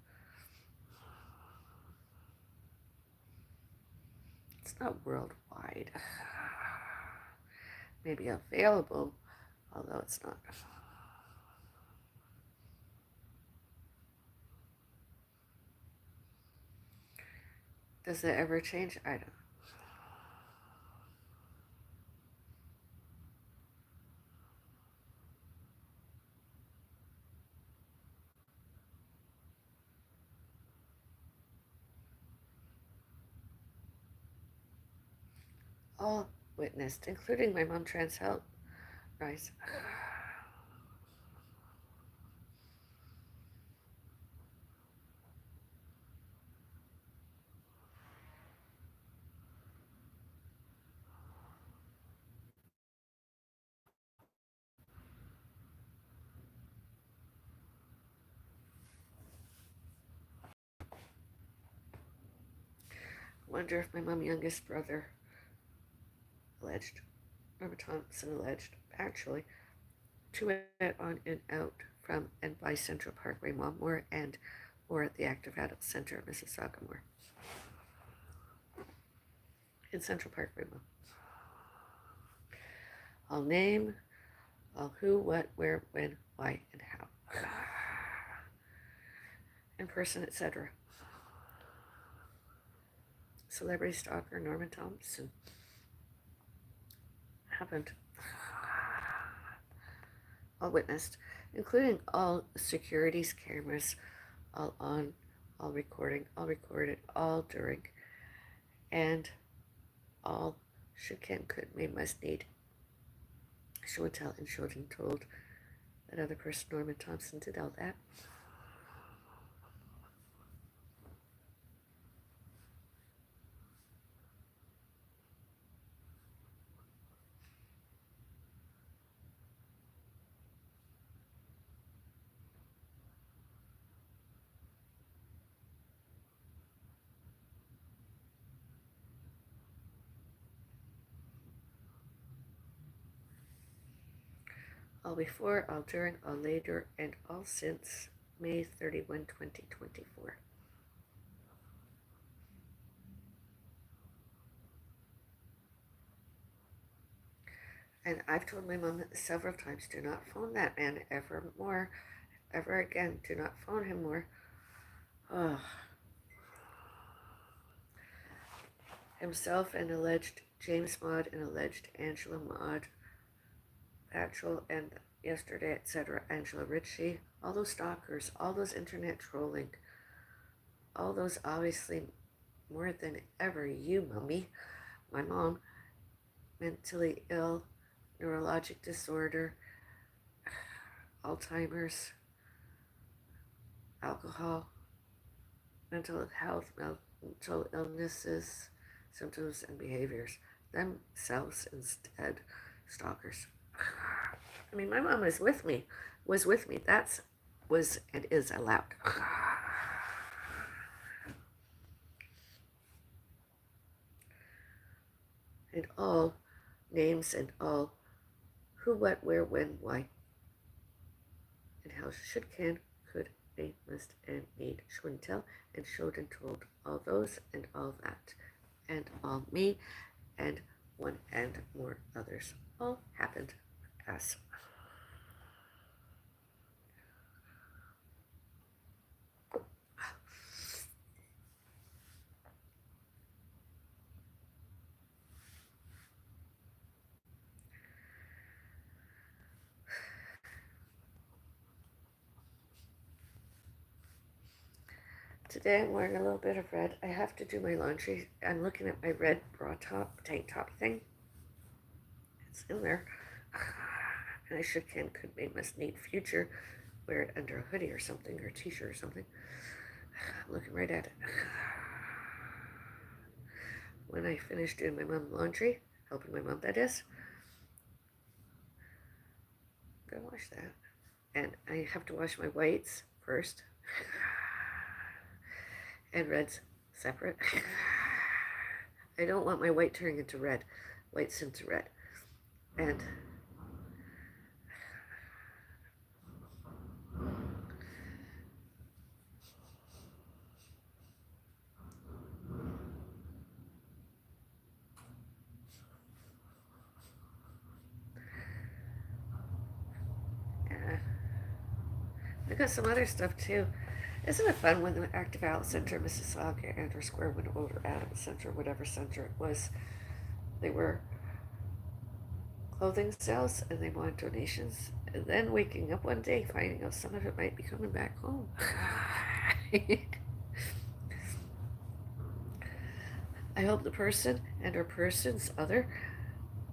It's not worldwide. Maybe available, although it's not. Does it ever change? I don't know. All witnessed, including my mom trans health rise. Wonder if my mom's youngest brother alleged, Robert Thompson alleged, actually, to it on and out from and by Central Parkway Mall more and or at the Active Adult Center of Mississauga more. In Central Parkway Mall. I'll name, all who, what, where, when, why, and how. In person, etc. celebrity stalker Norman Thompson happened. All witnessed, including all security's cameras, all on, all recording, all recorded, all during, and all should can, could, may, must, need, show and tell, and showed and told that other person, Norman Thompson, did all that. All before, all during, all later, and all since May 31, 2024. And I've told my mom several times, do not phone that man ever again. Do not phone him more. Oh. Himself and alleged James Maud and alleged Angela Maud, Actual and yesterday, etc. Angela Ritchie, all those stalkers, all those internet trolling, all those obviously more than ever you, Mummy, my mom, mentally ill, neurologic disorder, Alzheimer's, alcohol, mental health, mental illnesses, symptoms, and behaviors, themselves instead, stalkers. I mean, my mom was with me. That's was and is allowed. And all names and all who, what, where, when, why, and how should, can, could, may, must, and need, show and tell, and showed and told, all those and all that, and all me, and one and more others, all happened as. Today I'm wearing a little bit of red. I have to do my laundry. I'm looking at my red bra top, tank top thing. It's in there. And I should, can, could, may, must, need, future. Wear it under a hoodie or something, or a t-shirt or something. I'm looking right at it. When I finish doing my mom's laundry, helping my mom, that is, I'm gonna wash that. And I have to wash my whites first. And reds separate. I don't want my white turning into red, whites into red. And I got some other stuff too. Isn't it fun when the Active Outlet Center, Mississauga, Andrew Square, went over Adams Center, whatever center it was, they were clothing sales and they wanted donations. And then waking up one day, finding out some of it might be coming back home. I hope the person and or persons other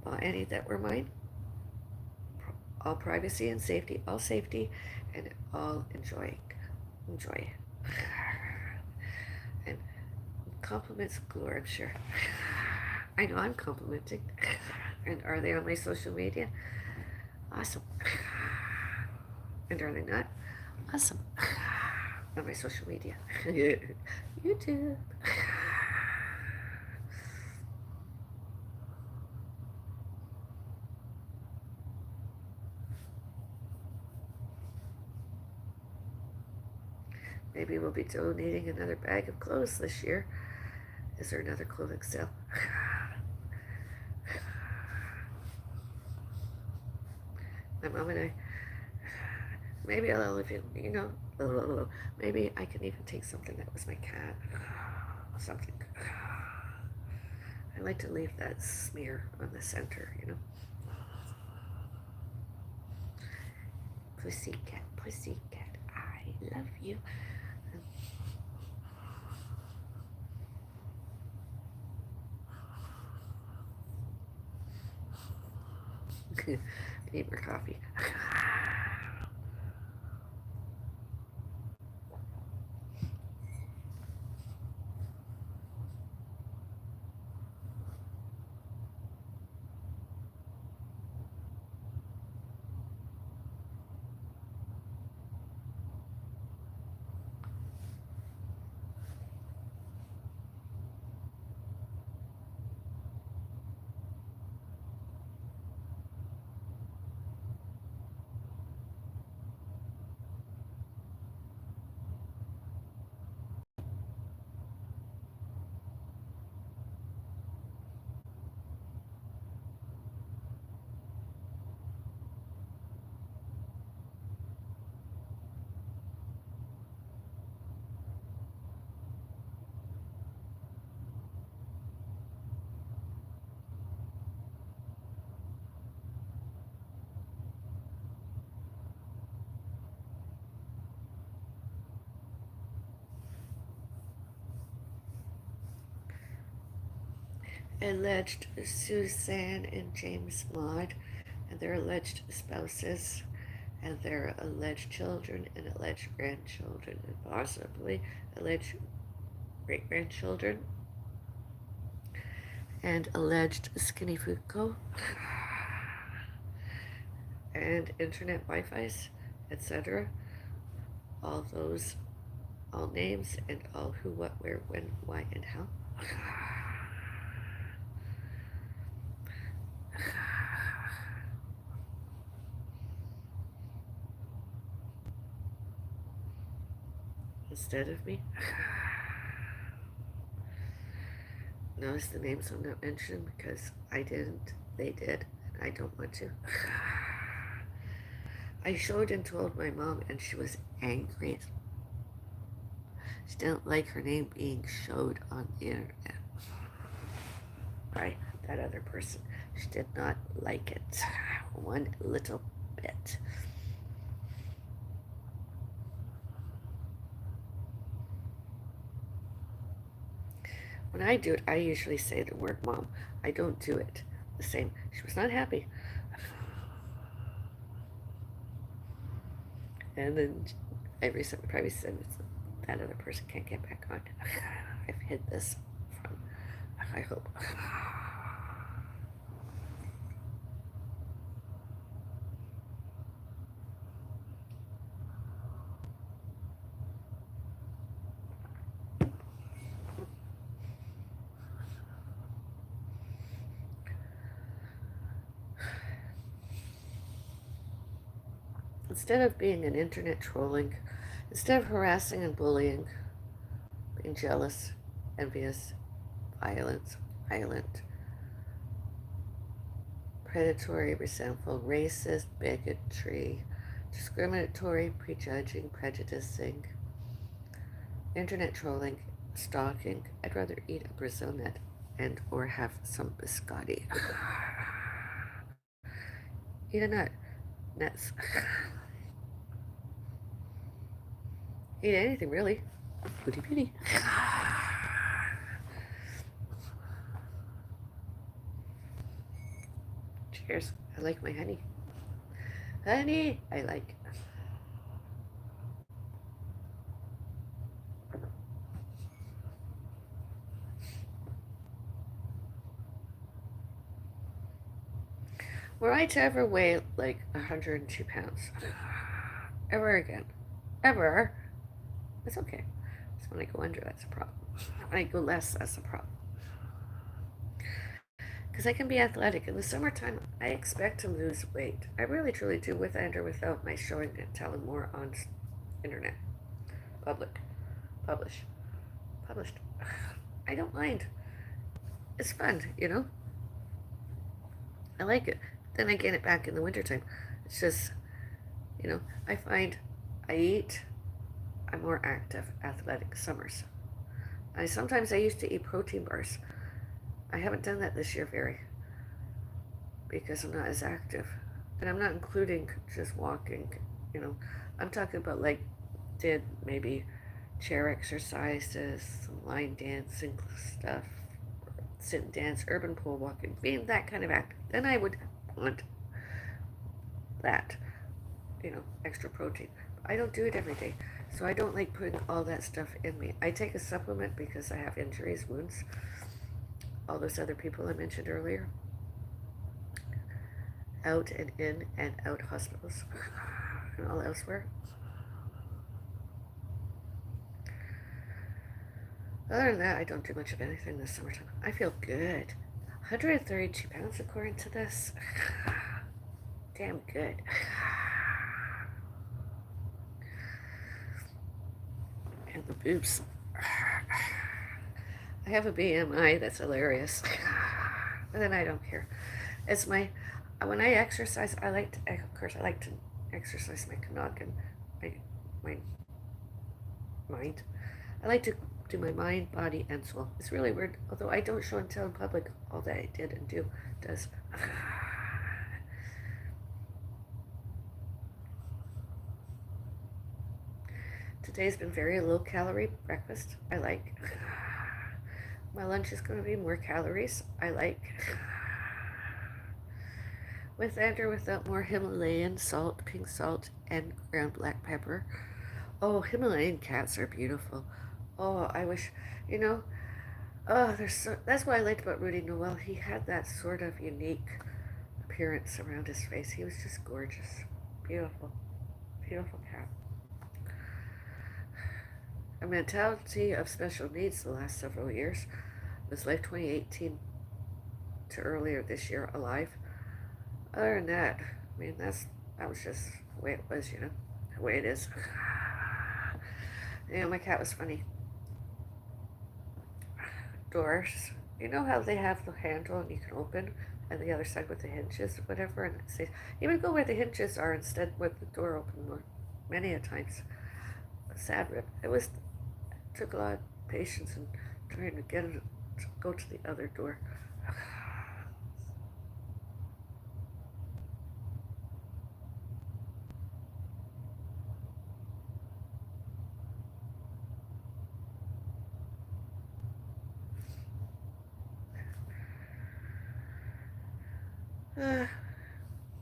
bought any that were mine. All privacy and safety, all safety, and all enjoy. And compliments galore, I'm sure. I know I'm complimenting. And are they on my social media? Awesome. And are they not? Awesome. On my social media. YouTube. Maybe we'll be donating another bag of clothes this year. Is there another clothing sale? My mom and I, maybe I'll even, maybe I can even take something that was my cat. Something. I like to leave that smear on the center, you know. Pussycat, pussycat, I love you. I need more coffee. Alleged Suzanne and James Maud and their alleged spouses and their alleged children and alleged grandchildren and possibly alleged great grandchildren and alleged Skinny Fuko and internet Wi-Fi's, etc. All those, all names and all who, what, where, when, why, and how. Instead of me. Notice the names I'm not mentioning because I didn't, they did, and I don't want to. I showed and told my mom, and she was angry. She didn't like her name being showed on the internet by that other person. She did not like it one little bit. When I do it, I usually say the word mom. I don't do it the same. She was not happy. And then I recently probably said that other person can't get back on. I've hid this from, I hope. Instead of being an internet trolling, instead of harassing and bullying, being jealous, envious, violent, predatory, resentful, racist, bigotry, discriminatory, prejudging, prejudicing, internet trolling, stalking, I'd rather eat a Brazil nut and or have some biscotti. Eat a nut. Nuts. Eat anything, really. Booty beauty. Cheers. I like my honey. Honey, I like. Were I to ever weigh like 102 pounds, ever again, ever, it's okay. It's when I go under, that's a problem. When I go less, that's a problem. Because I can be athletic. In the summertime, I expect to lose weight. I really truly do, with and or without my showing and telling more on internet. Public. Publish. Published. I don't mind. It's fun, you know? I like it. Then I gain it back in the wintertime. It's just, you know, I find I eat, I'm more active, athletic summers. Sometimes I used to eat protein bars. I haven't done that this year because I'm not as active. And I'm not including just walking, you know. I'm talking about like did maybe chair exercises, some line dancing stuff, sit and dance, urban pole walking, being that kind of active. Then I would want that, extra protein. I don't do it every day. So I don't like putting all that stuff in me. I take a supplement because I have injuries, wounds, all those other people I mentioned earlier, out and in and out hospitals and all elsewhere. Other than that, I don't do much of anything this summertime. I feel good. 132 pounds according to this. Damn good. And the boobs. I have a BMI that's hilarious. But then I don't care. It's when I exercise, I like to exercise my noggin, my mind. I like to do my mind, body, and soul. It's really weird, although I don't show and tell in public all that I did and does. Today's been very low calorie breakfast. I like. My lunch is going to be more calories. I like. With and or without more Himalayan salt, pink salt, and ground black pepper. Oh, Himalayan cats are beautiful. Oh, I wish, you know, oh, that's what I liked about Rudy Noel. He had that sort of unique appearance around his face. He was just gorgeous. Beautiful. Beautiful cat. A mentality of special needs the last several years was Life 2018 to earlier this year alive. Other than that, I mean, that was just the way it was, the way it is. My cat was funny. Doors, you know how they have the handle and you can open, and the other side with the hinges or whatever, and it says, he would go where the hinges are instead with the door open many a times. Sad rip. Took a lot of patience in trying to get him to go to the other door.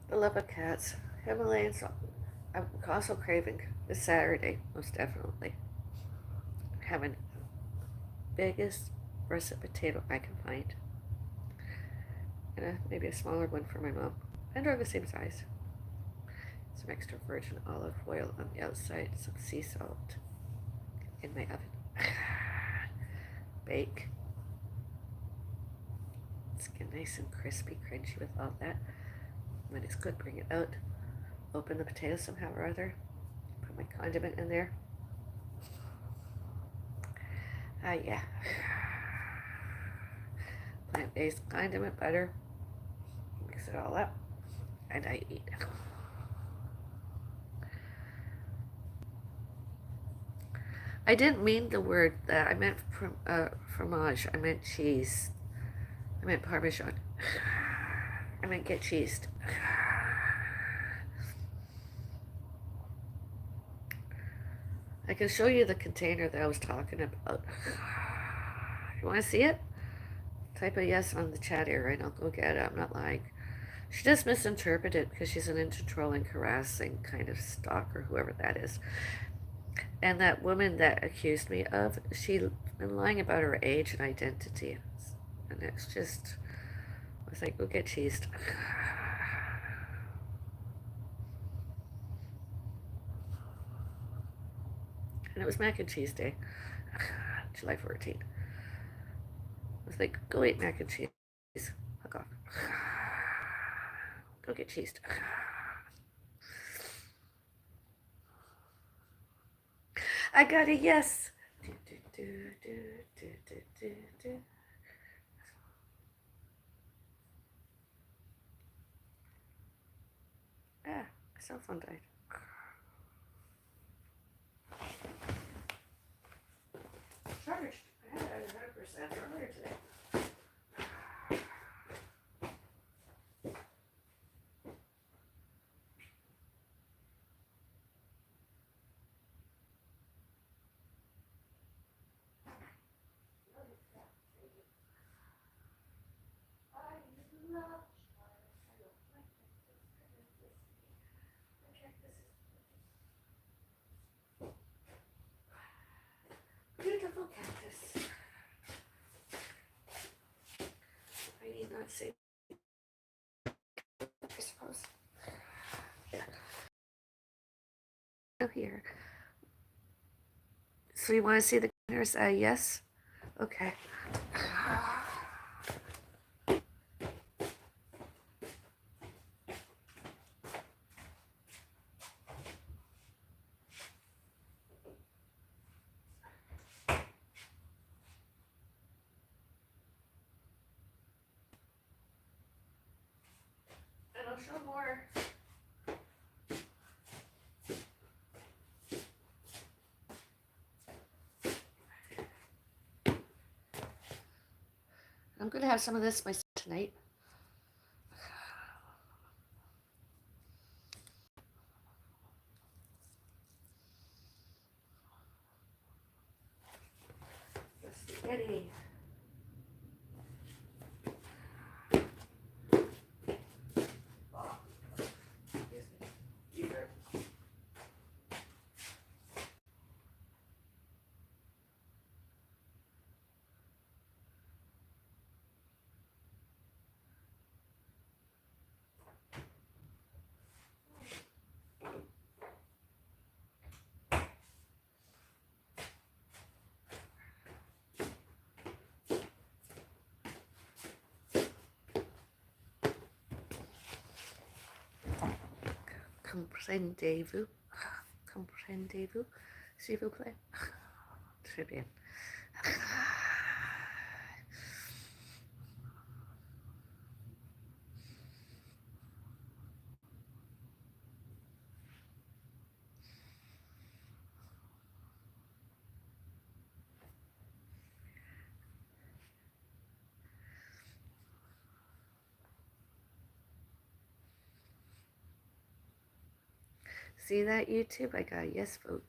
The love of cats. Himalayan salt. I'm also craving this Saturday, most definitely. Having the biggest russet potato I can find. And maybe a smaller one for my mom. And they're the same size. Some extra virgin olive oil on the outside, some sea salt in my oven. Bake. It's get nice and crispy, crunchy with all that. When it's cooked, bring it out. Open the potato somehow or other. Put my condiment in there. Yeah. Plant-based condiment, butter. Mix it all up. And I eat. I didn't mean the word that. I meant fromage. I meant cheese. I meant Parmesan. I meant get cheesed. I can show you the container that I was talking about. You want to see it? Type a yes on the chat area and I'll go get it. I'm not lying. She just misinterpreted it because she's an into trolling, harassing kind of stalker, whoever that is. And that woman that accused me of, she's been lying about her age and identity. And it's just, I was like, go get cheesed. And it was mac and cheese day, July 14th. I was like, go eat mac and cheese. Fuck off. Go get cheesed. I got a yes. Ah, my cell phone died. Charged. I had it at 100% earlier today. Let's see. I suppose. Yeah. Oh, here. So you want to see the counters? Yes. Okay. And I'll show more. I'm going to have some of this myself tonight. Ready. Comprendez-vous? Comprendez-vous? S'il vous plaît? Très bien. See that, YouTube? I got a yes vote.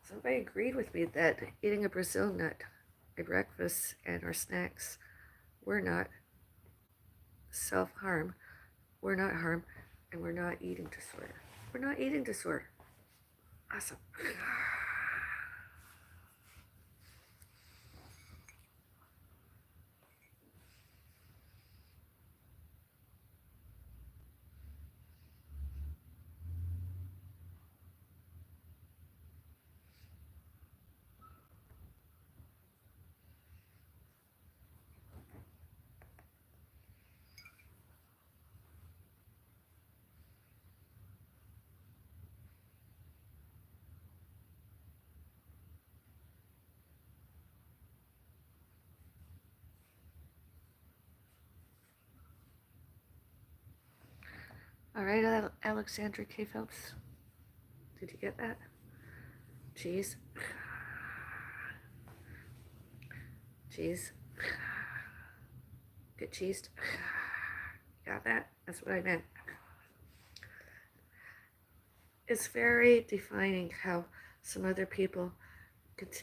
Somebody agreed with me that eating a Brazil nut, a breakfast, and our snacks were not self-harm, we're not harm, and we're not eating disorder. We're not eating disorder. Awesome. All right, Alexandra K. Phelps. Did you get that? Cheese. Cheese. Get cheesed. Got that? That's what I meant. It's very defining how some other people could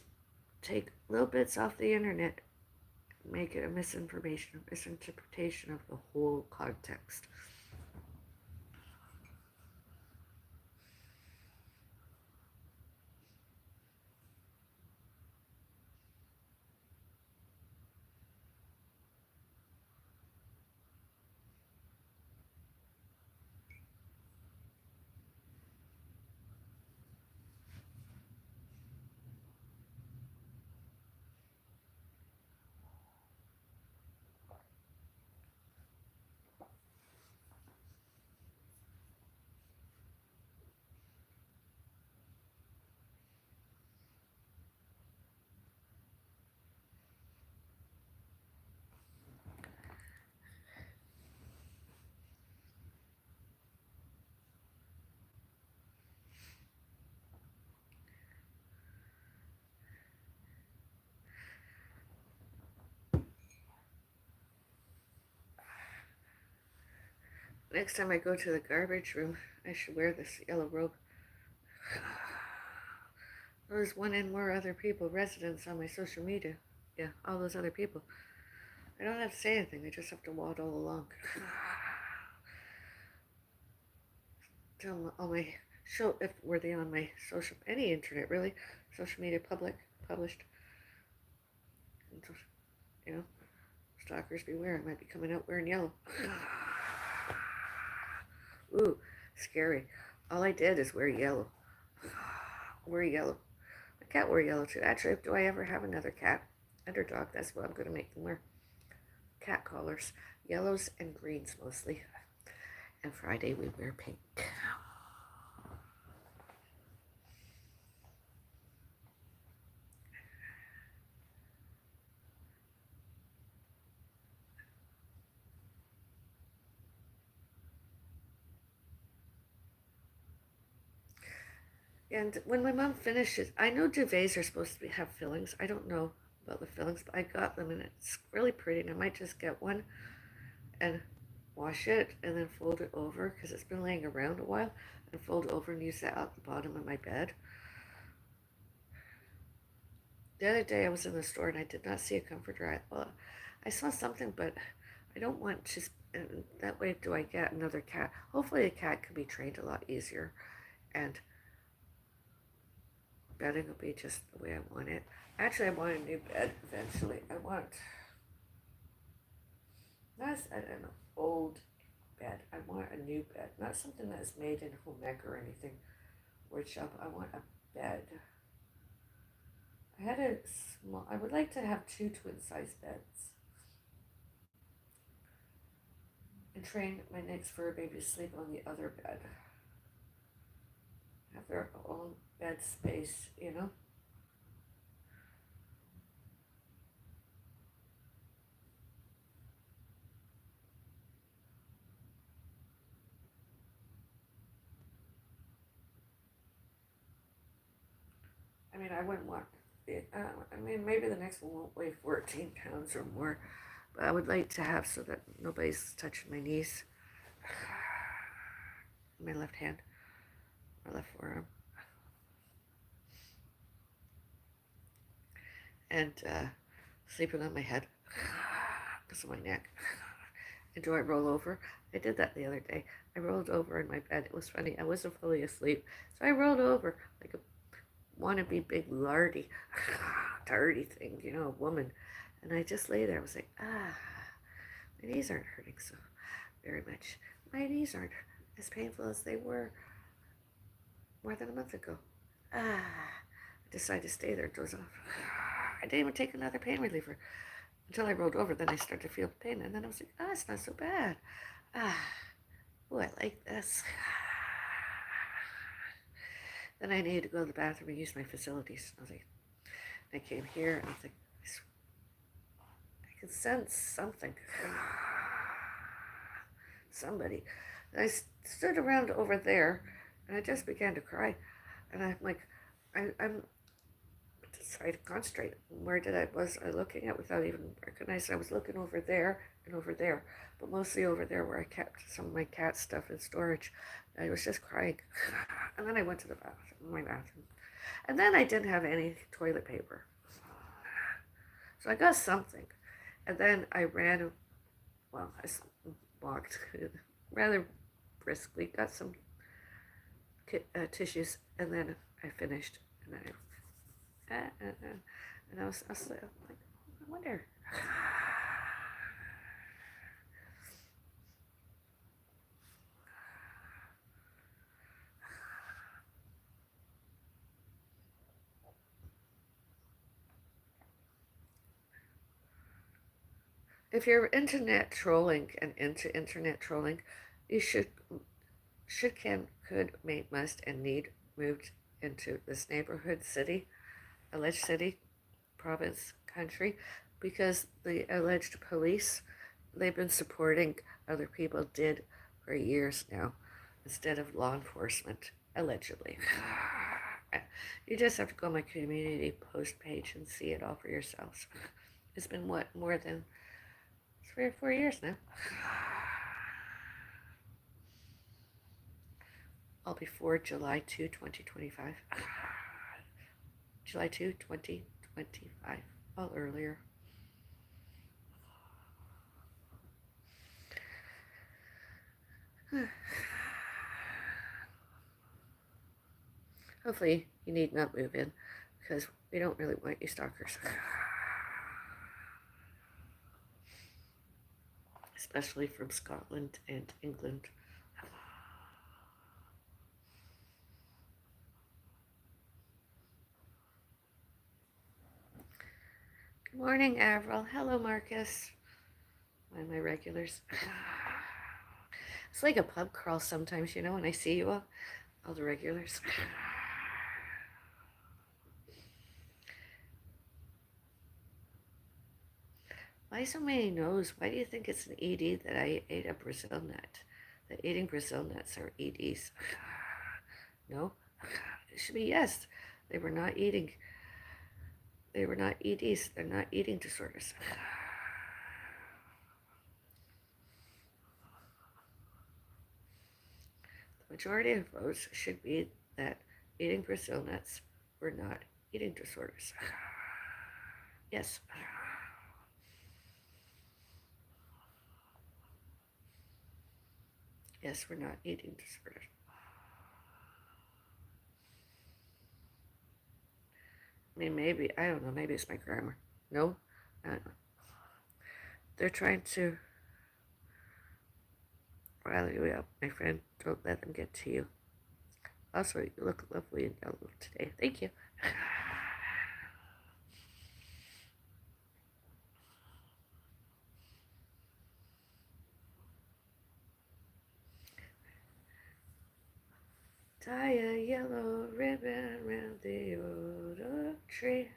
take little bits off the internet and make it a misinformation, a misinterpretation of the whole context. Next time I go to the garbage room, I should wear this yellow robe. There's one and more other people, residents on my social media. Yeah, all those other people. I don't have to say anything, I just have to waddle along. Tell them on my show, if were they on my social, any internet really, social media published, you know, Stalkers beware, I might be coming out wearing yellow. Ooh, scary. All I did is wear yellow. Wear yellow. My cat wore yellow too. Actually, do I ever have another cat? Underdog, that's what I'm going to make them wear. Cat collars. Yellows and greens mostly. And Friday we wear pink. And when my mom finishes, I know duvets are supposed to have fillings. I don't know about the fillings, but I got them and it's really pretty. And I might just get one and wash it and then fold it over because it's been laying around a while, and fold it over and use that at the bottom of my bed. The other day I was in the store and I did not see a comforter. I saw something, but I don't want to. And that way, do I get another cat? Hopefully, a cat can be trained a lot easier, and bedding will be just the way I want it. Actually, I want a new bed eventually. I want not an old bed. I want a new bed, not something that's made in home ec or anything. Workshop. I want a bed. I had a small. I would like to have two twin-size beds, and train my next fur baby to sleep on the other bed. Have their own bed space, you know. I mean, I wouldn't want it. I mean, maybe the next one won't weigh 14 pounds or more, but I would like to have so that nobody's touching my knees, my left hand, my left forearm, and sleeping on my head because of my neck. And do I roll over? I did that the other day. I rolled over in my bed. It was funny. I wasn't fully asleep, so I rolled over like a wannabe big lardy, dirty thing, you know, a woman. And I just lay there. I was like, my knees aren't hurting so very much. My knees aren't as painful as they were more than a month ago. I decided to stay there, doze off. I didn't even take another pain reliever until I rolled over. Then I started to feel pain, and then I was like, it's not so bad. Oh, I like this. Then I needed to go to the bathroom and use my facilities. I was like, I came here and I was like, I could sense something. Somebody. And I stood around over there and I just began to cry. And I'm like, I'm decided to concentrate. Where did I looking at without even recognizing? I was looking over there and over there, but mostly over there where I kept some of my cat stuff in storage. I was just crying. And then I went to the bathroom, my bathroom. And then I didn't have any toilet paper. So I got something. And then I ran, well, I walked rather briskly, got some tissues, and then I finished. And then and I was like, I wonder. If you're internet trolling and into internet trolling, you could, may, must, and need moved into this neighborhood, city, alleged city, province, country, because the alleged police, they've been supporting other people, did for years now, instead of law enforcement, allegedly. You just have to go on my community post page and see it all for yourselves. It's been what, more than 3 or 4 years now. All before July 2, 2025. July 2, 2025. All earlier. Hopefully you need not move in because we don't really want you stalkers. especially from Scotland and England. Good morning, Avril. Hello, Marcus. One of my regulars. It's like a pub crawl sometimes, you know, when I see you all the regulars. Why so many no's? Why do you think it's an ED that I ate a Brazil nut? That eating Brazil nuts are EDs. No? It should be yes. They were not eating. They were not EDs. They're not eating disorders. The majority of votes should be that eating Brazil nuts were not eating disorders. Yes. Yes, we're not eating disorders. I mean, maybe, I don't know, maybe it's my grammar. No? I don't know. They're trying to rile you up, my friend. Don't let them get to you. Also, you look lovely in yellow today. Thank you. Tie a yellow ribbon around the old oak tree.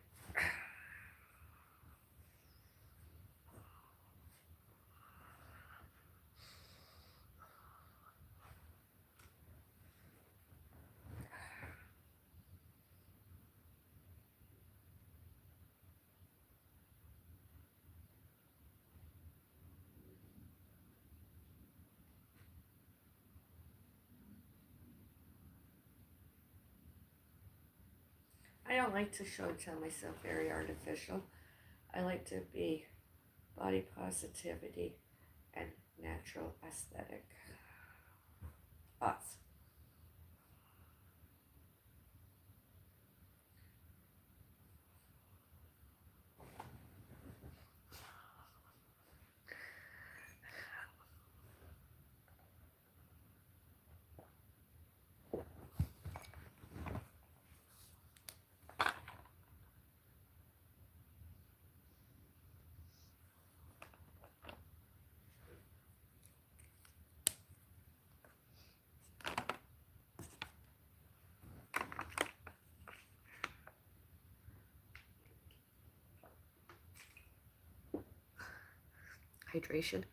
I don't like to show and tell myself very artificial. I like to be body positivity and natural aesthetic. Us. Hydration.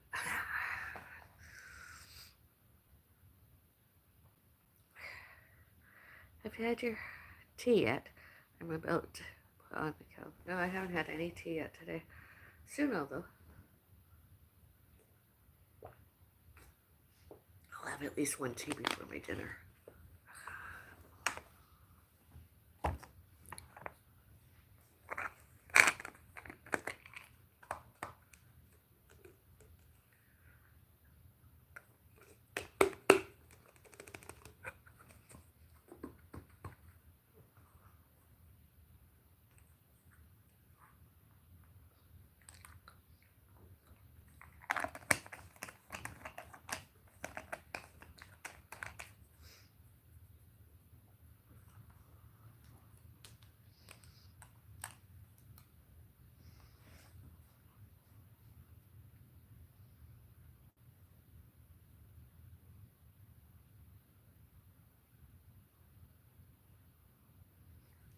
Have you had your tea yet? I'm about to put on the kettle. No, I haven't had any tea yet today. Soon though. I'll have at least one tea before my dinner.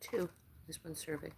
Two. This one serving.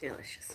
Delicious.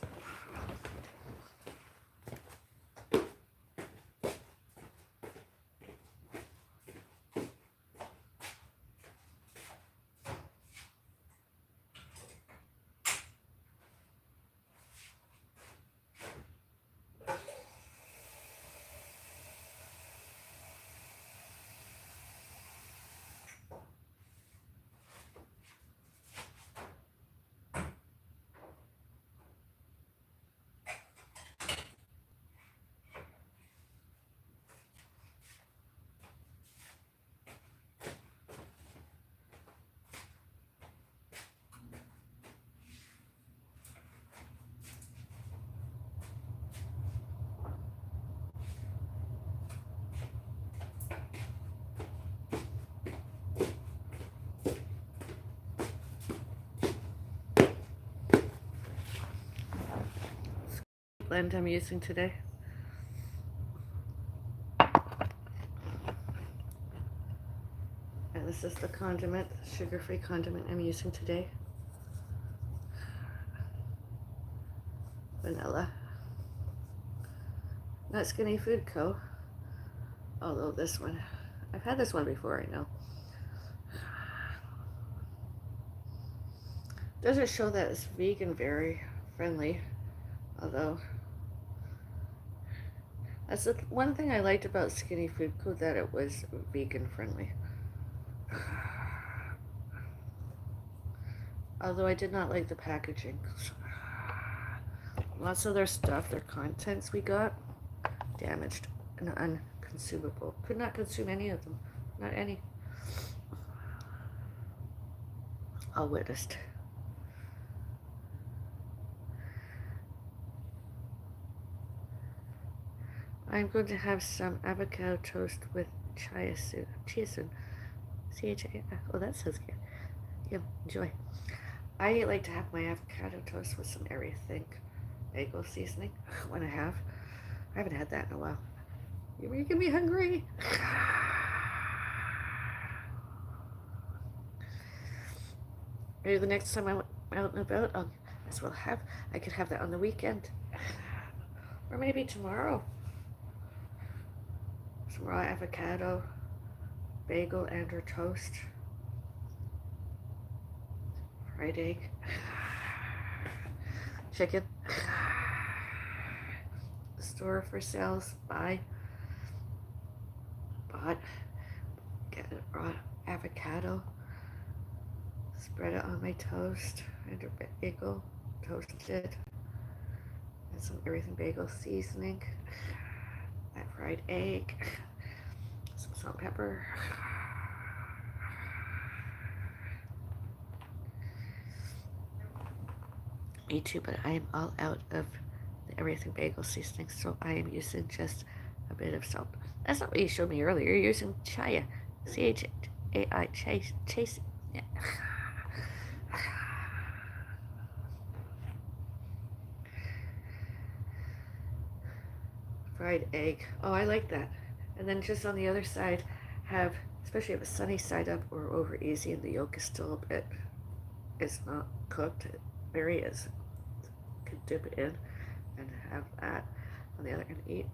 Blend I'm using today. And this is the condiment, sugar-free condiment I'm using today. Vanilla. Not Skinny Food Co. Although this one, I've had this one before, I know. Doesn't show that it's vegan very friendly, although that's the one thing I liked about Skinny Food Co, that it was vegan friendly. Although I did not like the packaging. Lots of their stuff, their contents we got, damaged and unconsumable. Could not consume any of them. Not any. All witnessed. I'm going to have some avocado toast with chia soon. C-H-A. Oh, that sounds good. Yeah, enjoy. I like to have my avocado toast with some everything bagel seasoning when I haven't had that in a while. You're making me hungry. Maybe the next time I'm out and about, I could have that on the weekend. Or maybe tomorrow. Some raw avocado, bagel and or toast, fried egg, chicken, store for sales, bought, get a raw avocado, spread it on my toast, and a bagel, toasted, and some everything bagel seasoning, that fried egg, some salt and pepper. Me too, but I am all out of the everything bagel seasoning, so I am using just a bit of salt. That's not what you showed me earlier. You're using chia. C-H-A-I. Chase. Yeah. Fried egg. Oh, I like that. And then just on the other side, have, especially if it's sunny side up or over easy and the yolk is still a bit, it's not cooked. There he is. Could dip it in and have that on the other end. Eat.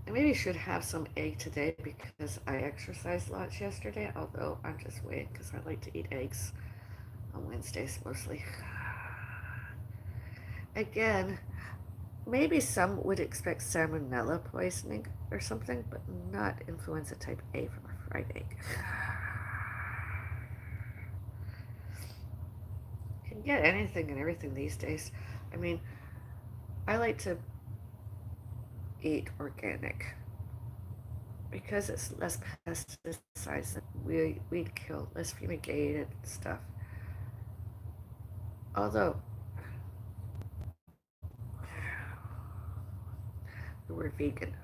I maybe should have some egg today because I exercised lots yesterday, although I'm just waiting because I like to eat eggs on Wednesdays mostly. Again, maybe some would expect salmonella poisoning or something, but not influenza type A from a fried egg. You can get anything and everything these days. I mean, I like to eat organic because it's less pesticides and weed kill, less fumigated stuff. Although the word vegan.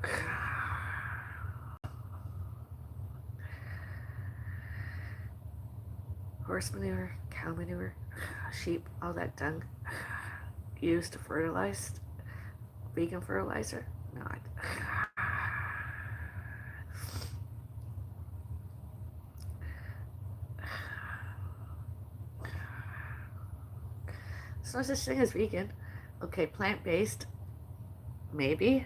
Horse manure, cow manure, sheep, all that dung used to fertilize, vegan fertilizer, not. no such thing as vegan. Okay, plant-based, maybe,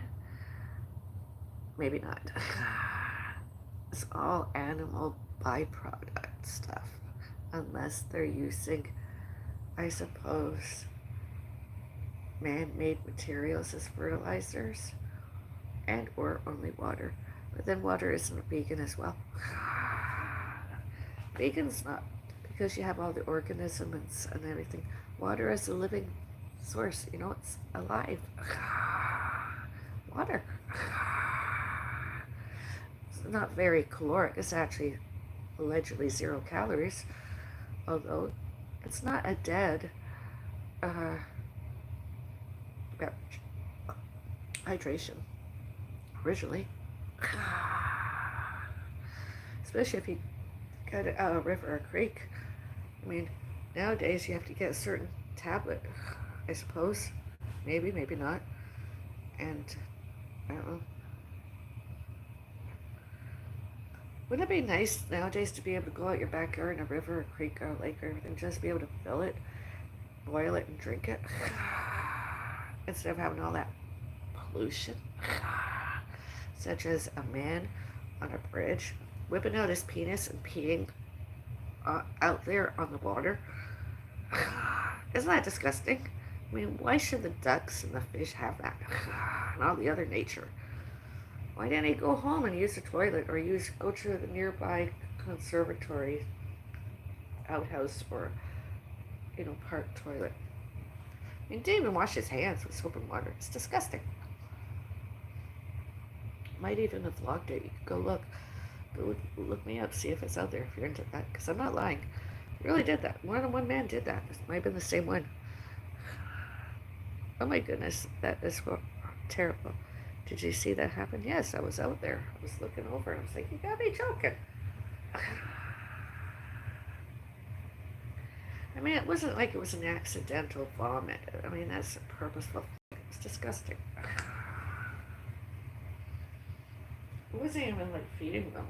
maybe not. It's all animal byproduct stuff, unless they're using, I suppose, man-made materials as fertilizers and or only water. But then water isn't vegan as well. Vegan's not, because you have all the organisms and everything. Water is a living source, you know, it's alive. Water. It's not very caloric. It's actually allegedly 0 calories, although it's not a dead hydration originally. Especially if you got a river or a creek. I mean, nowadays you have to get a certain tablet, I suppose. Maybe, maybe not. And I don't know. Wouldn't it be nice nowadays to be able to go out your backyard in a river or creek or lake or everything, just be able to fill it, boil it, and drink it? Instead of having all that pollution. Such as a man on a bridge whipping out his penis and peeing out there on the water. Isn't that disgusting? I mean, why should the ducks and the fish have that? And all the other nature? Why didn't he go home and use the toilet or go to the nearby conservatory outhouse or, park toilet? I mean, didn't even wash his hands with soap and water. It's disgusting. Might even have vlogged it. You could go look. Go look me up, see if it's out there if you're into that. Because I'm not lying. He really did that. More than one man did that. It might have been the same one. Oh my goodness, that is terrible. Did you see that happen? Yes, I was out there. I was looking over and I was like, you gotta be joking. I mean, it wasn't like it was an accidental vomit. I mean, that's a purposeful thing. It was disgusting. It wasn't even like feeding them.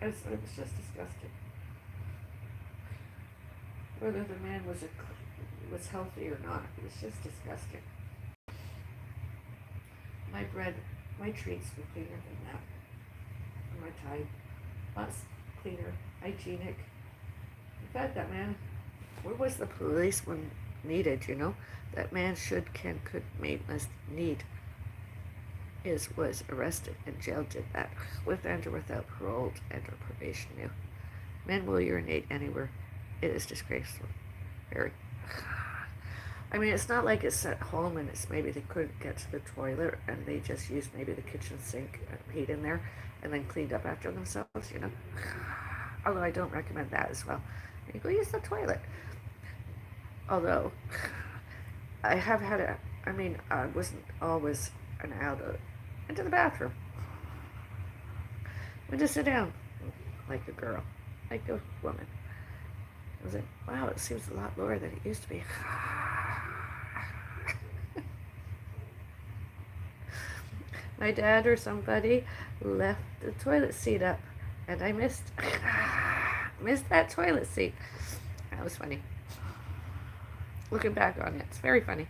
It was just disgusting. Whether the man was healthy or not, it was just disgusting. My treats were cleaner than that. In my time, lots cleaner, hygienic. In fact, that man, where was the police when needed? That man should, can, could, must, need. Was arrested and jailed. Did that with and or without parole and or probation. Men will urinate anywhere. It is disgraceful. Very. I mean, it's not like it's at home and it's maybe they couldn't get to the toilet and they just used maybe the kitchen sink and peed in there and then cleaned up after themselves, Although I don't recommend that as well. You go use the toilet. Although, I have had I wasn't always an adult into the bathroom. Went to sit down like a girl, like a woman. I was like, wow, it seems a lot lower than it used to be. My dad or somebody left the toilet seat up, and I missed that toilet seat. That was funny. Looking back on it, it's very funny.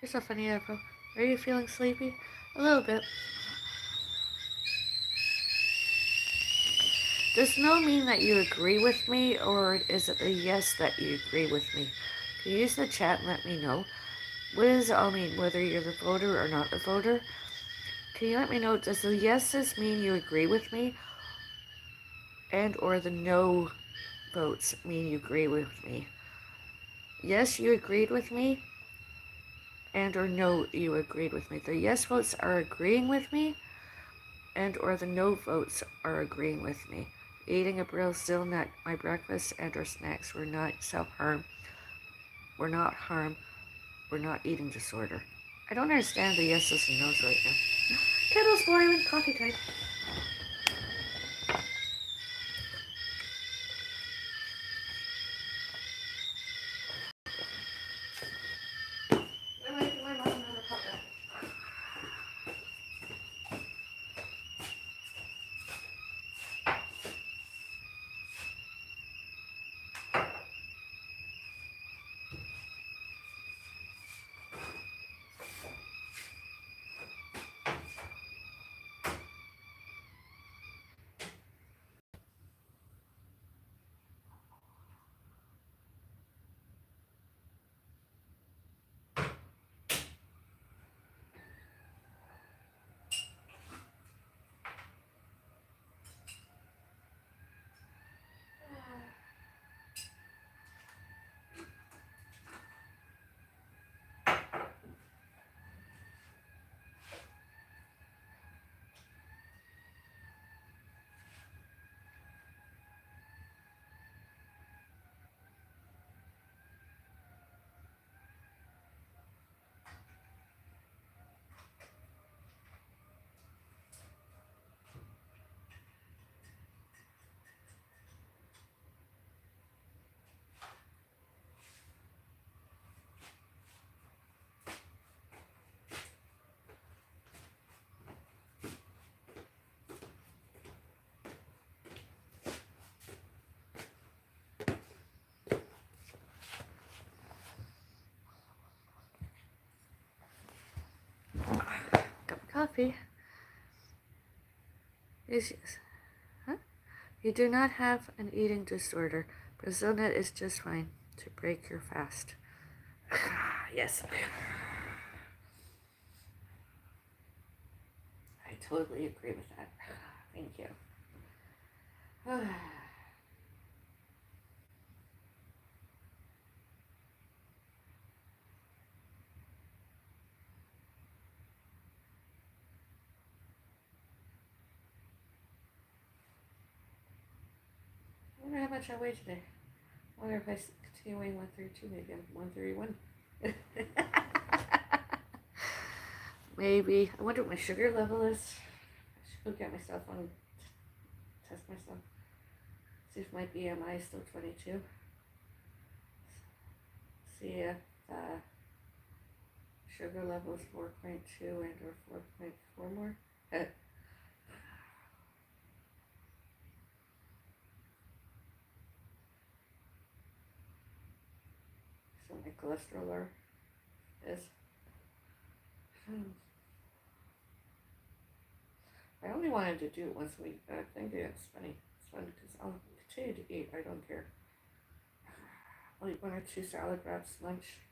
You're so funny, April. Are you feeling sleepy? A little bit. Does no mean that you agree with me, or is it a yes that you agree with me? Can you use the chat and let me know? What does it all mean, whether you're the voter or not the voter? Can you let me know, does the yeses mean you agree with me, and or the no votes mean you agree with me? Yes, you agreed with me, and or no, you agreed with me. The yes votes are agreeing with me, and or the no votes are agreeing with me. Eating a Braille still not my breakfast and or snacks were not self-harm. We're not harm. We're not eating disorder. I don't understand the yeses and nos right now. Kettle's boiling, coffee time. My mom never caught that. Cup of coffee. Is huh? You do not have an eating disorder. Brazilnet is just fine to break your fast. Yes. I totally agree with that. Thank you. I wonder how much I weigh today. I wonder if I continue weighing 132, maybe I'm 131. Maybe. I wonder what my sugar level is. I should go get myself on, test myself. See if my BMI is still 22. See if sugar level is 4.2 and or 4.4 more. So my cholesterol is. I only wanted to do it once a week, but I think it's funny. It's fun because I'll continue to eat. I don't care. I'll eat 1 or 2 salad wraps, lunch,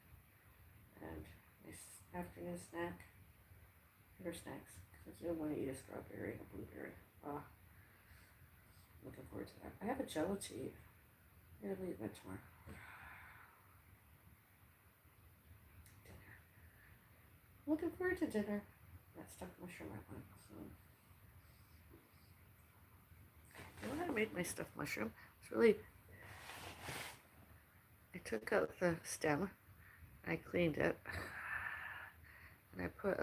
and my afternoon snack. Or snacks. Because I still want to eat a strawberry and a blueberry. Ah, looking forward to that. I have a jello to eat. I'm gonna leave it tomorrow. Dinner. Looking forward to dinner. That stuffed mushroom I want. So. You know how I made my stuffed mushroom? It's really. I took out the stem. I cleaned it. And I put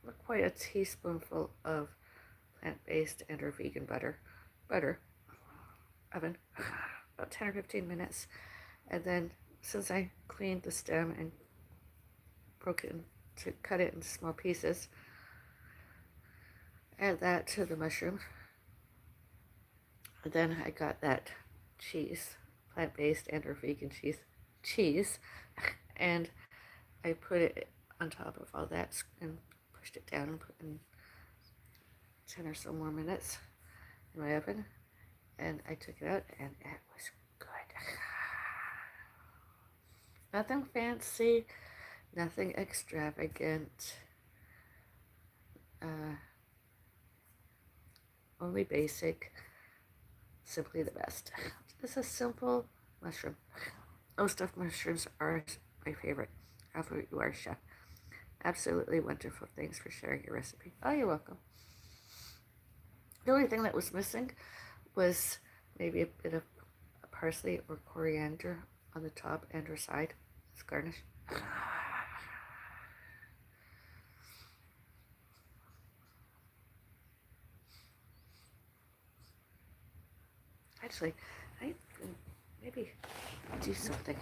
not quite a teaspoonful of plant-based and or vegan butter. Oven. About 10 or 15 minutes. And then since I cleaned the stem and broke it to cut it into small pieces, add that to the mushroom. And then I got that cheese, plant-based and or vegan cheese, and I put it on top of all that and pushed it down and put in 10 or so more minutes in my oven. And I took it out and it was good. Nothing fancy, nothing extravagant, only basic, simply the best. It's a simple mushroom. Oh, stuffed mushrooms are my favorite. However, you are, chef. Absolutely wonderful. Thanks for sharing your recipe. Oh, you're welcome. The only thing that was missing was maybe a bit of parsley or coriander on the top and or side as garnish. Actually, I maybe do something.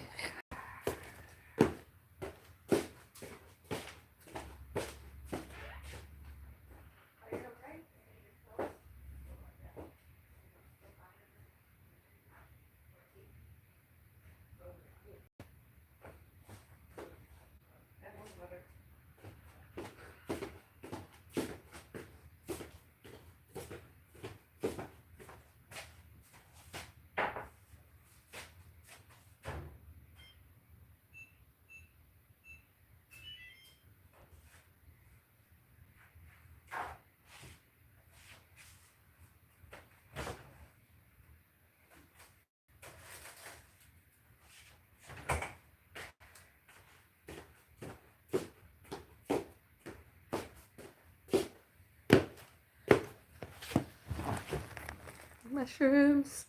Mushrooms.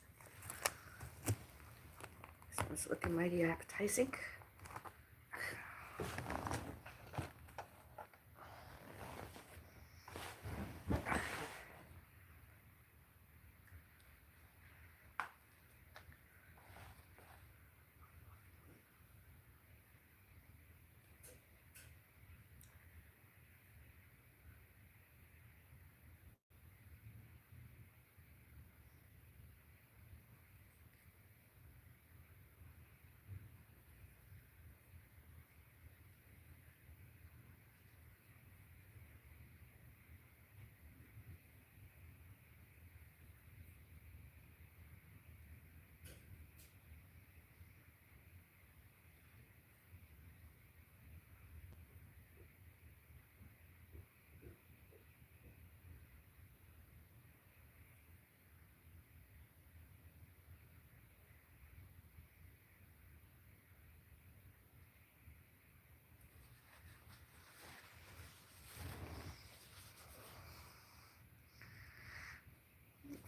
This one's looking mighty appetizing.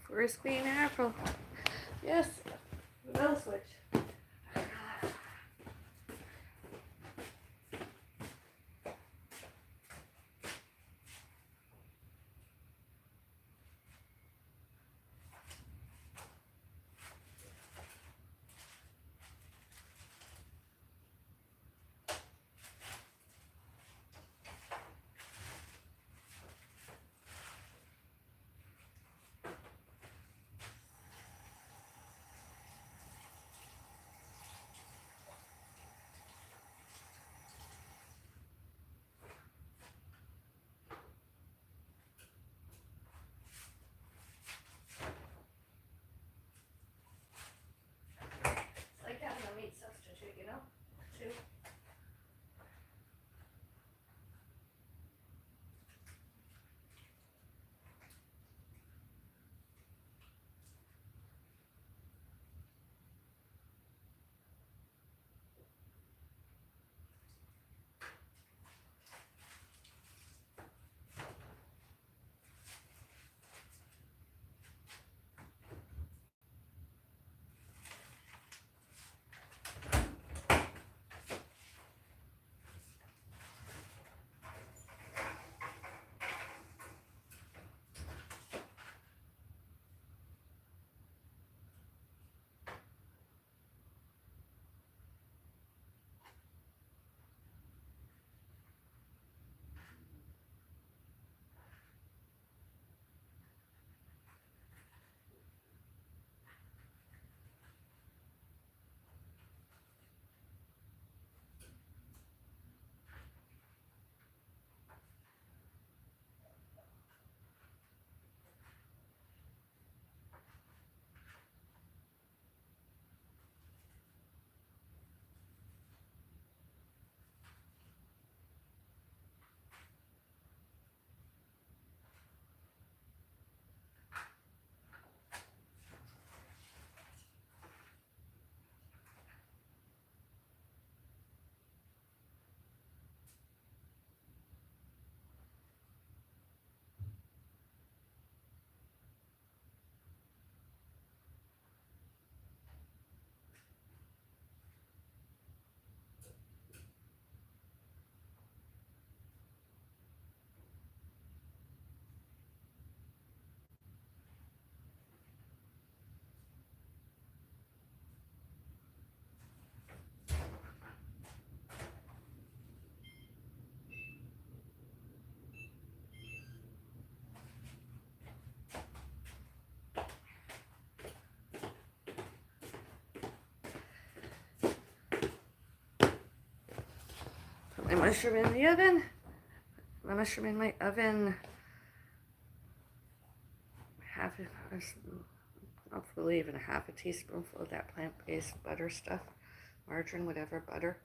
First green apple. Yes, the bell switch. mushroom in the oven. My mushroom in my oven. I believe in half a teaspoonful of that plant-based butter stuff, margarine, whatever, butter.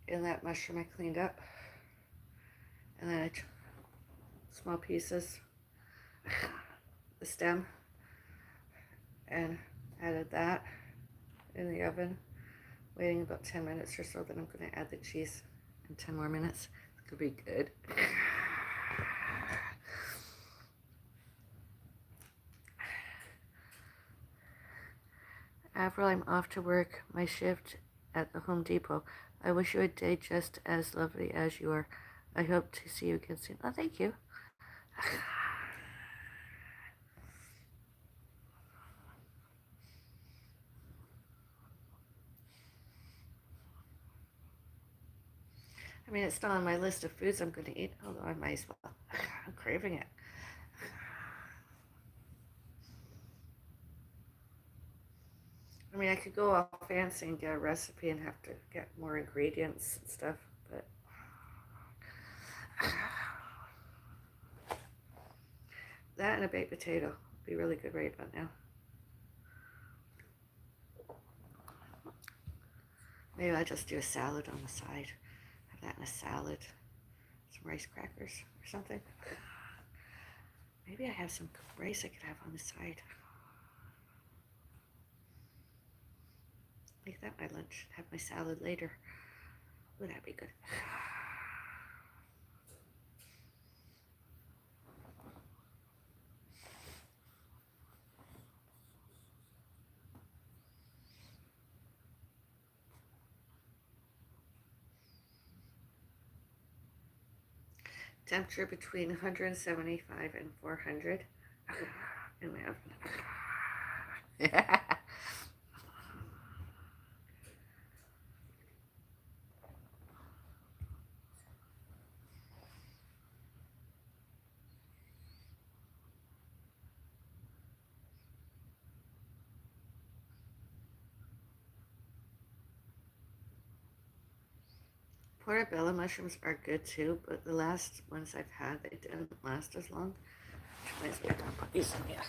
In that mushroom I cleaned up. And then small pieces, the stem, and added that in the oven, waiting about 10 minutes or so. Then I'm going to add the cheese in 10 more minutes. It's going to be good. Avril, I'm off to work my shift at the Home Depot. I wish you a day just as lovely as you are. I hope to see you again soon. Oh, thank you. I mean, it's not on my list of foods I'm going to eat, although I might as well. I'm craving it. I mean, I could go all fancy and get a recipe and have to get more ingredients and stuff, but that and a baked potato would be really good right about now. Maybe I'll just do a salad on the side. Have that in a salad. Some rice crackers or something. Maybe I have some rice I could have on the side. Make that my lunch. Have my salad later. Would that be good? Temperature between 175 and 400 in my oven. Portobello mushrooms are good too, but the last ones I've had, they didn't last as long. Which reminds me, I'm gonna put these in here.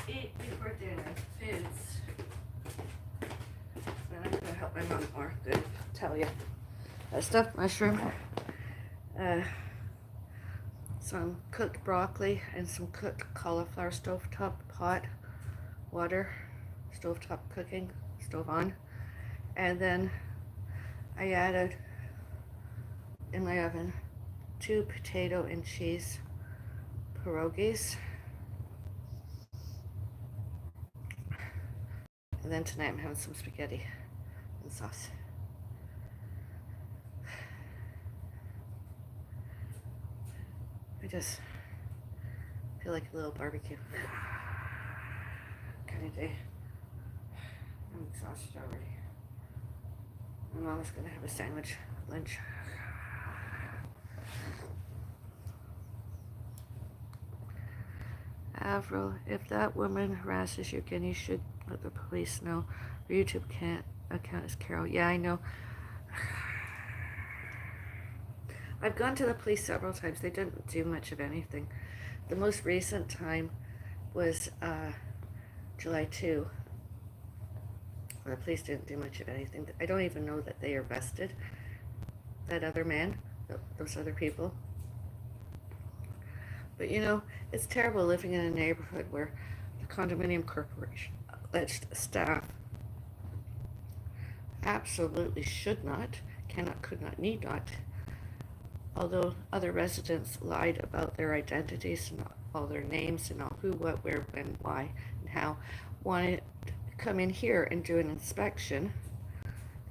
eat before dinner. Foods. And I'm gonna help my mom more. Good. Tell you. A stuffed mushroom. Some cooked broccoli and some cooked cauliflower stovetop pot water. Stovetop cooking. Stove on. And then I added in my oven 2 potato and cheese pierogies. And then tonight I'm having some spaghetti and sauce. I just feel like a little barbecue kind of day. I'm exhausted already. My mom is gonna have a sandwich lunch. Avril, if that woman harasses you again, you should let the police know. Your YouTube account is Carol. Yeah, I know. I've gone to the police several times. They didn't do much of anything. The most recent time was July 2. The police didn't do much of anything. I don't even know that they arrested that other man, those other people. But you know, it's terrible living in a neighborhood where the condominium corporation alleged staff absolutely should not, cannot, could not, need not, although other residents lied about their identities and all their names and all who, what, where, when, why, and how, wanted to come in here and do an inspection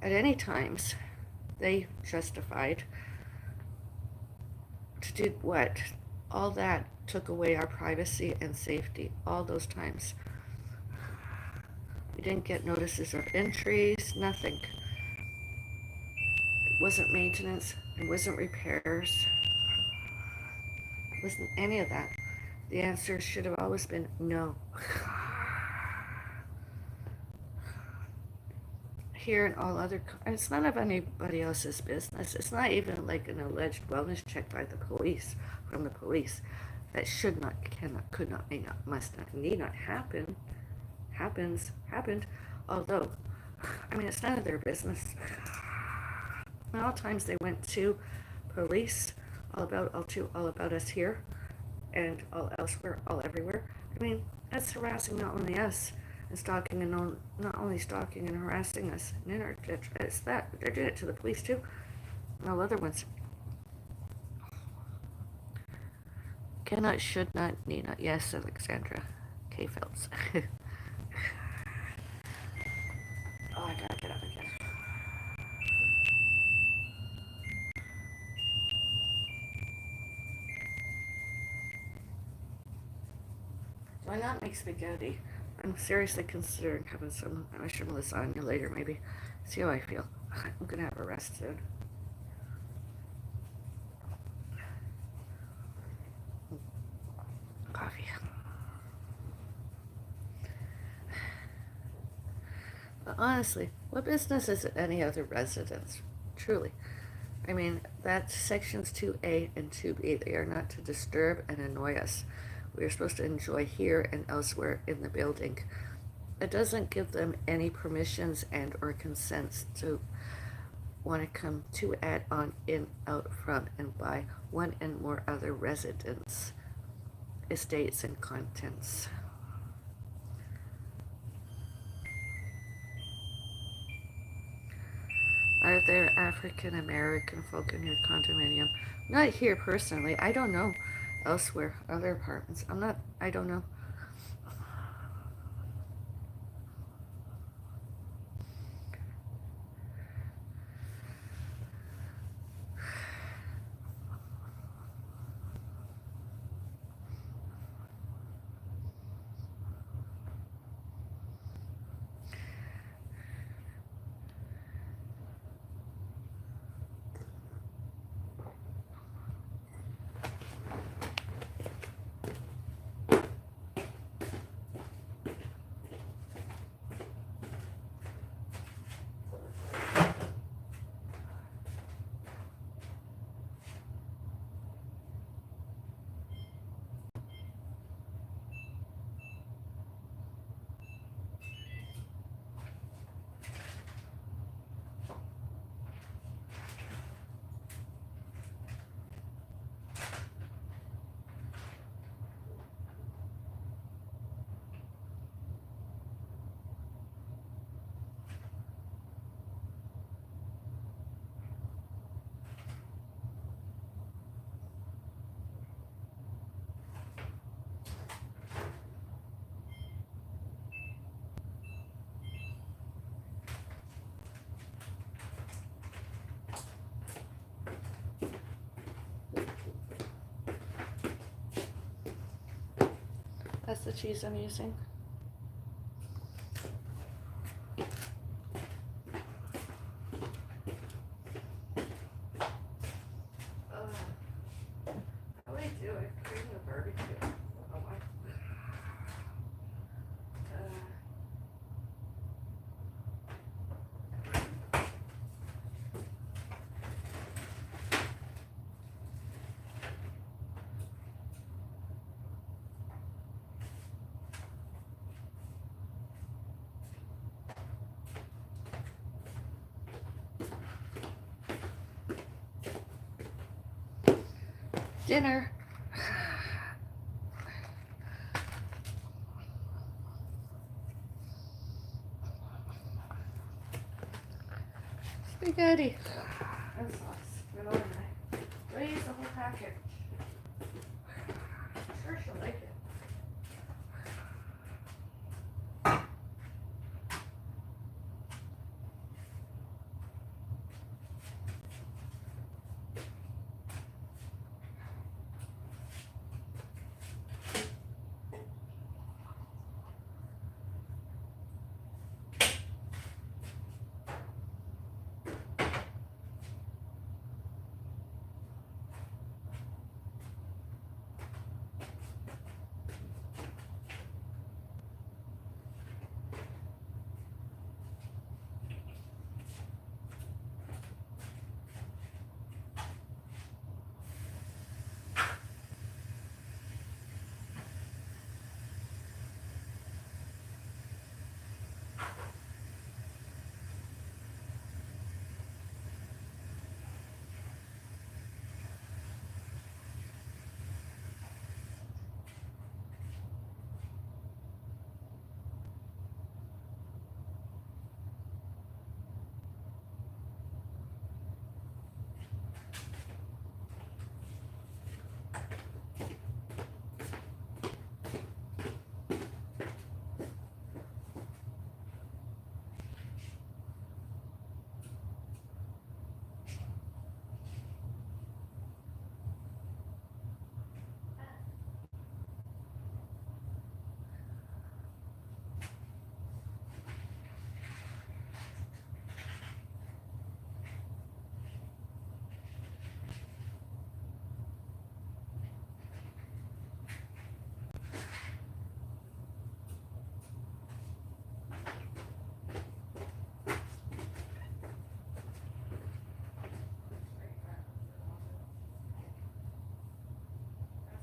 at any times. They justified to do what? All that took away our privacy and safety all those times. We didn't get notices of entries, nothing. It wasn't maintenance, it wasn't repairs, it wasn't any of that. The answer should have always been no. Here and all other, it's none of anybody else's business. It's not even like an alleged wellness check by the police, from the police. That should not, cannot, could not, may not, must not, need not happen. Happened. Although, I mean, it's none of their business. And all times they went to police, all about us here, and all elsewhere, all everywhere. I mean, that's harassing not only us, and stalking, and not only stalking and harassing us. It's that they're doing it to the police too, and all other ones. Cannot, should not, need not. Yes, Alexandra K. Phelps. Oh, I gotta get up again. Why not make spaghetti? I'm seriously considering having some mushroom lasagna later, maybe. See how I feel. I'm gonna have a rest soon. Coffee. But honestly, what business is it any other residents? Truly. I mean, that's sections 2A and 2B. They are not to disturb and annoy us. We are supposed to enjoy here and elsewhere in the building. It doesn't give them any permissions and or consents to want to come to, add on, in, out, from, and by one and more other residents, estates, and contents. Are there African American folk in your condominium? Not here personally. I don't know. Elsewhere, other apartments. I don't know. That's the cheese I'm using. How do I do it? Creating a barbecue. Oh my. Dinner. Spaghetti. That sauce. Good on that. Do I use the whole packet? Sure she'll like it.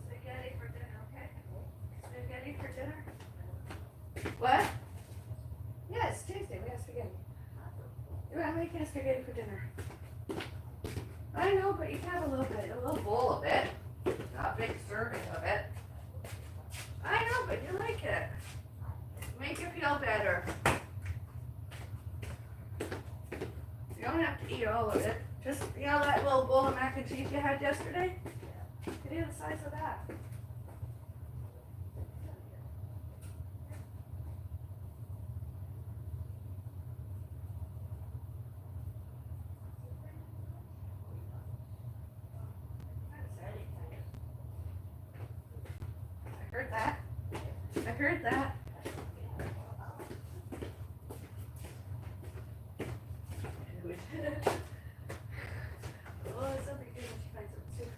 Spaghetti for dinner, okay? Spaghetti for dinner? What? Yeah, it's Tuesday. We have spaghetti. I'm making spaghetti for dinner. I know, but you can have a little bit, a little bowl of it. Not a big serving of it. I know, but you like it. Make you feel better. You don't have to eat all of it. Just, you know that little bowl of mac and cheese you had yesterday? You can eat the size of that. I heard that. I heard that. Oh, it's something good when she finds something super.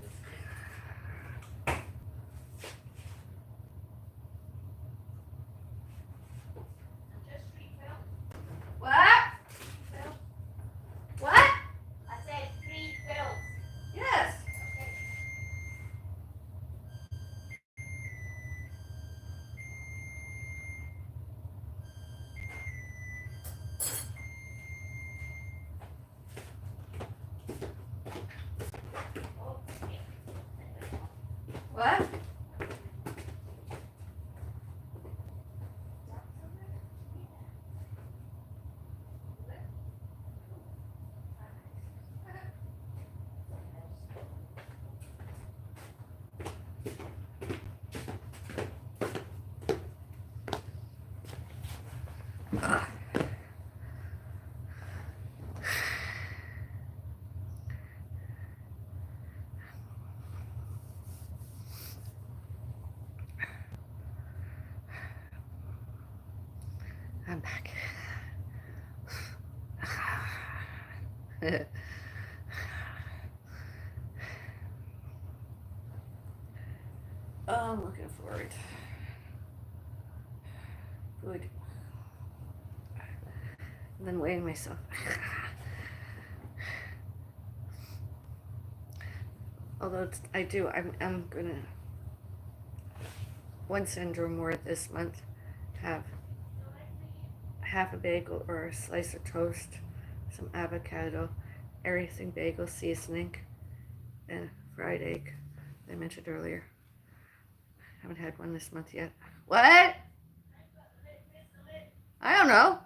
What? What? I said 3 pills. Yes. Okay. What? back. I'm looking forward. Good. And then weighing myself. Although I'm gonna once and or more this month have half a bagel or a slice of toast, some avocado, everything bagel seasoning, and fried egg I mentioned earlier. Haven't had one this month yet. What? I don't know.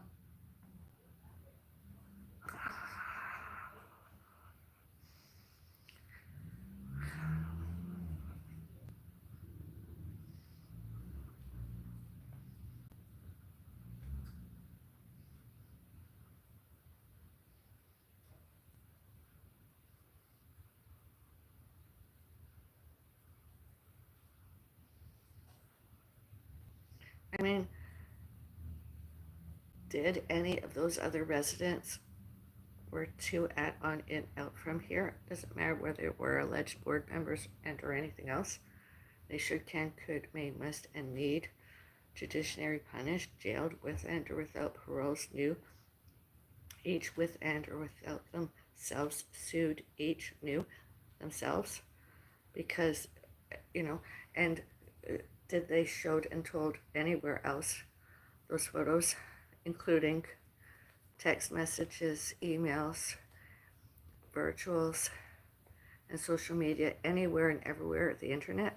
I mean, did any of those other residents were to add on in out from here? Doesn't matter whether they were alleged board members and or anything else. They should, can, could, may, must, and need judiciary punished, jailed with and or without paroles, new, each with and or without themselves, sued, each new themselves, because and did they showed and told anywhere else those photos, including text messages, emails, virtuals, and social media, anywhere and everywhere, the internet,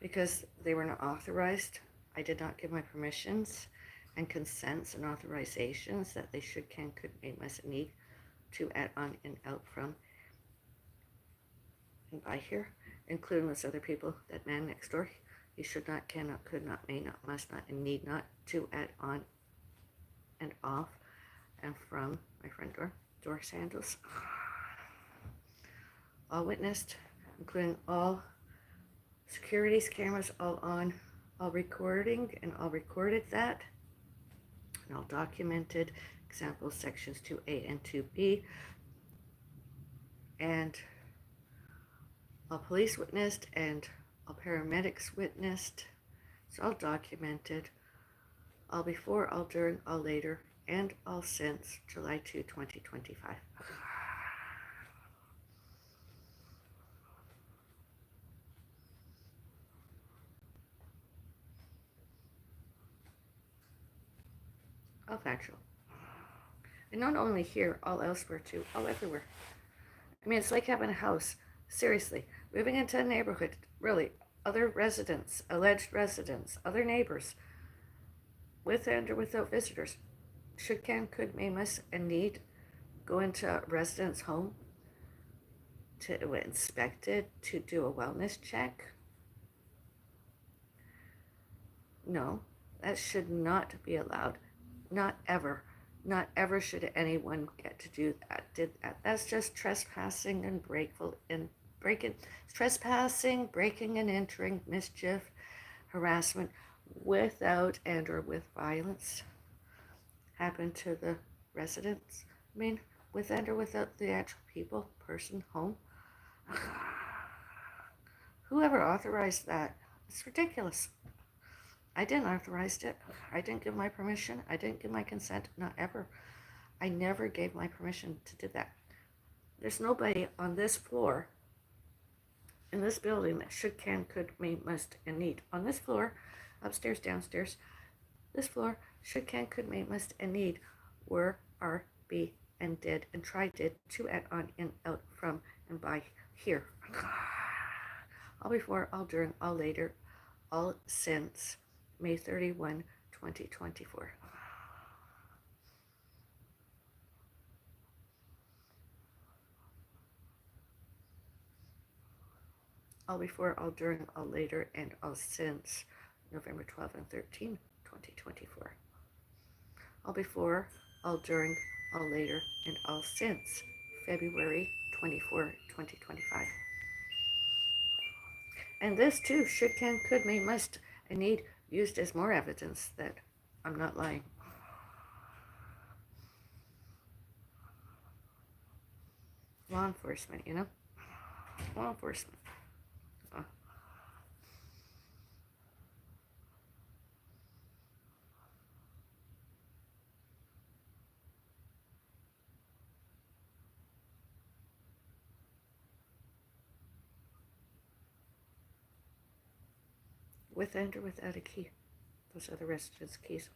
because they were not authorized. I did not give my permissions and consents and authorizations that they should, can, could, may, must, and need to add on and out from and by here, including those other people, that man next door. You should not, cannot, could not, may not, must not, and need not to add on and off and from my front door sandals. All witnessed, including all securities cameras, all on, all recording, and all recorded that, and all documented, example sections 2A and 2B, and all police witnessed and all paramedics witnessed. It's all documented, all before, all during, all later, and all since July 2, 2025. All factual. And not only here, all elsewhere too, all everywhere. I mean, it's like having a house. Seriously, moving into a neighborhood, really, other residents, alleged residents, other neighbors, with and or without visitors, should, can, could, may, must, and need go into a resident's home to inspect it, to do a wellness check. No, that should not be allowed. Not ever. Not ever should anyone get to do that. Did that. That's just trespassing and trespassing, breaking and entering, mischief, harassment, without and or with violence happen to the residents. I mean, with and or without the actual people, person, home. Whoever authorized that? It's ridiculous. I didn't authorize it. I didn't give my permission. I didn't give my consent. Not ever. I never gave my permission to do that. There's nobody on this floor in this building that should, can, could, may, must, and need. On this floor, upstairs, downstairs, this floor, should, can, could, may, must, and need were, are, be, and did, and try, did, to, add on, in, out, from, and by here. All before, all during, all later, all since May 31, 2024. All before, all during, all later, and all since November 12 and 13, 2024. All before, all during, all later, and all since February 24, 2025. And this too should, can, could, may, must, and need used as more evidence that I'm not lying. law enforcement, you know? Law enforcement. Uh, with and or without a key. Those are the residence keys.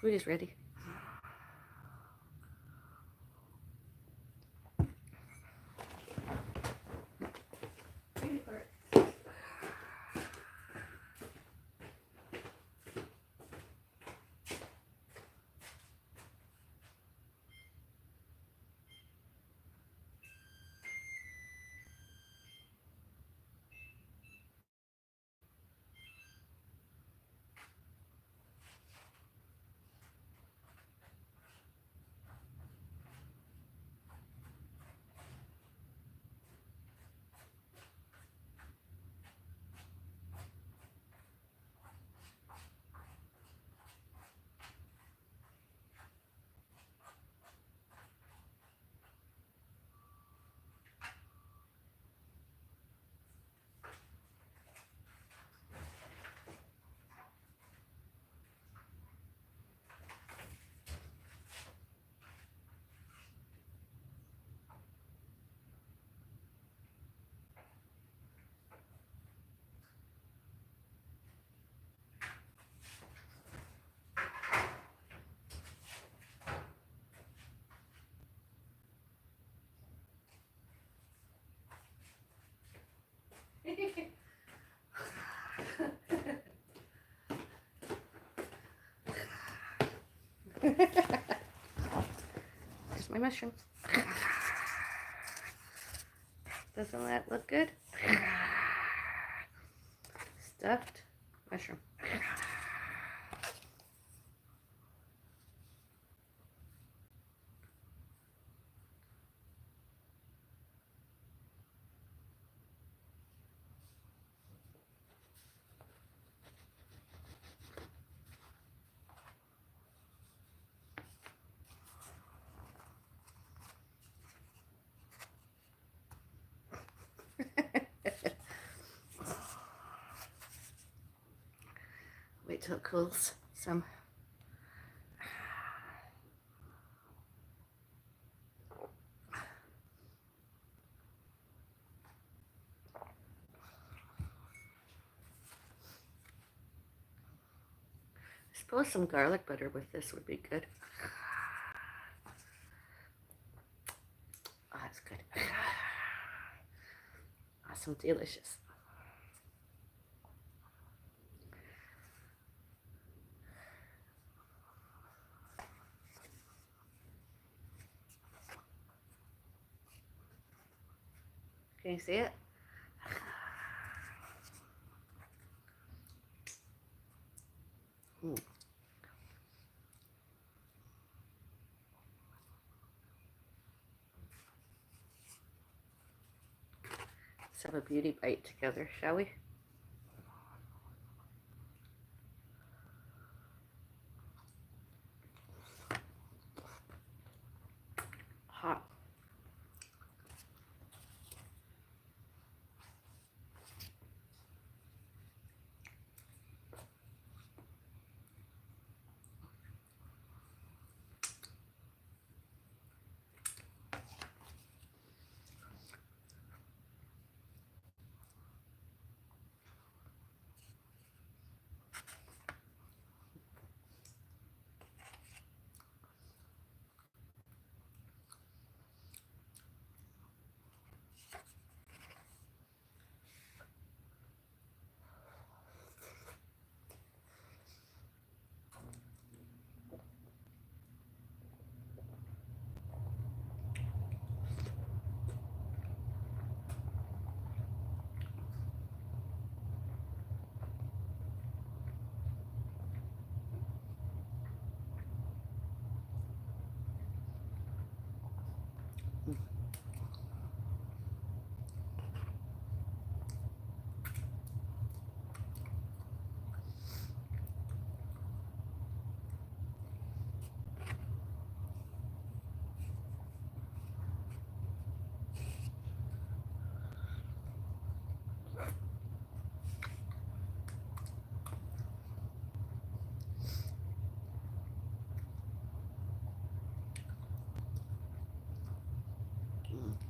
Food is ready. There's my mushroom. Doesn't that look good? Stuffed mushroom. Wait till it cools some. I suppose some garlic butter with this would be good. Oh, that's good. Awesome, delicious. Can you see it? Mm. Let's have a beauty bite together, shall we? Hot.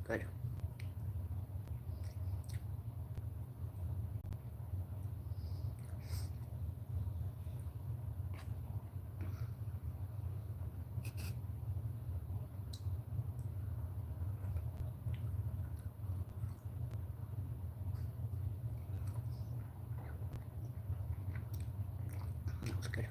Good. That's good.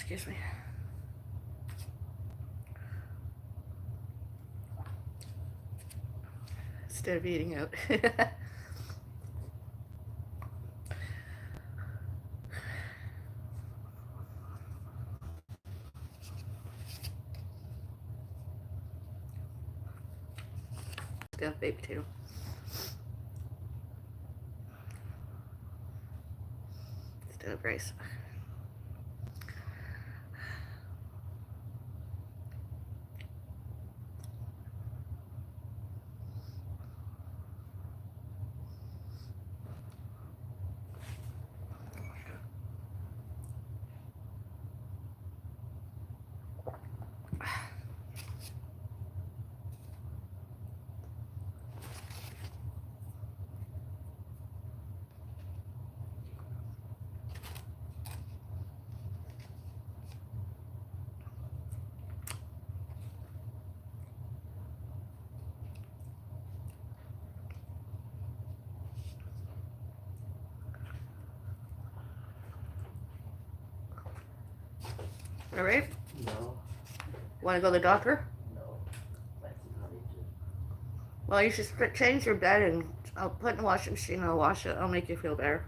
Excuse me. Instead of eating out. Stuffed baked potato. Instead of rice. All right. No, Want to go to the doctor? no. That's not it. Well, you should change your bed and I'll put it in the washing machine and I'll wash it. I'll make you feel better.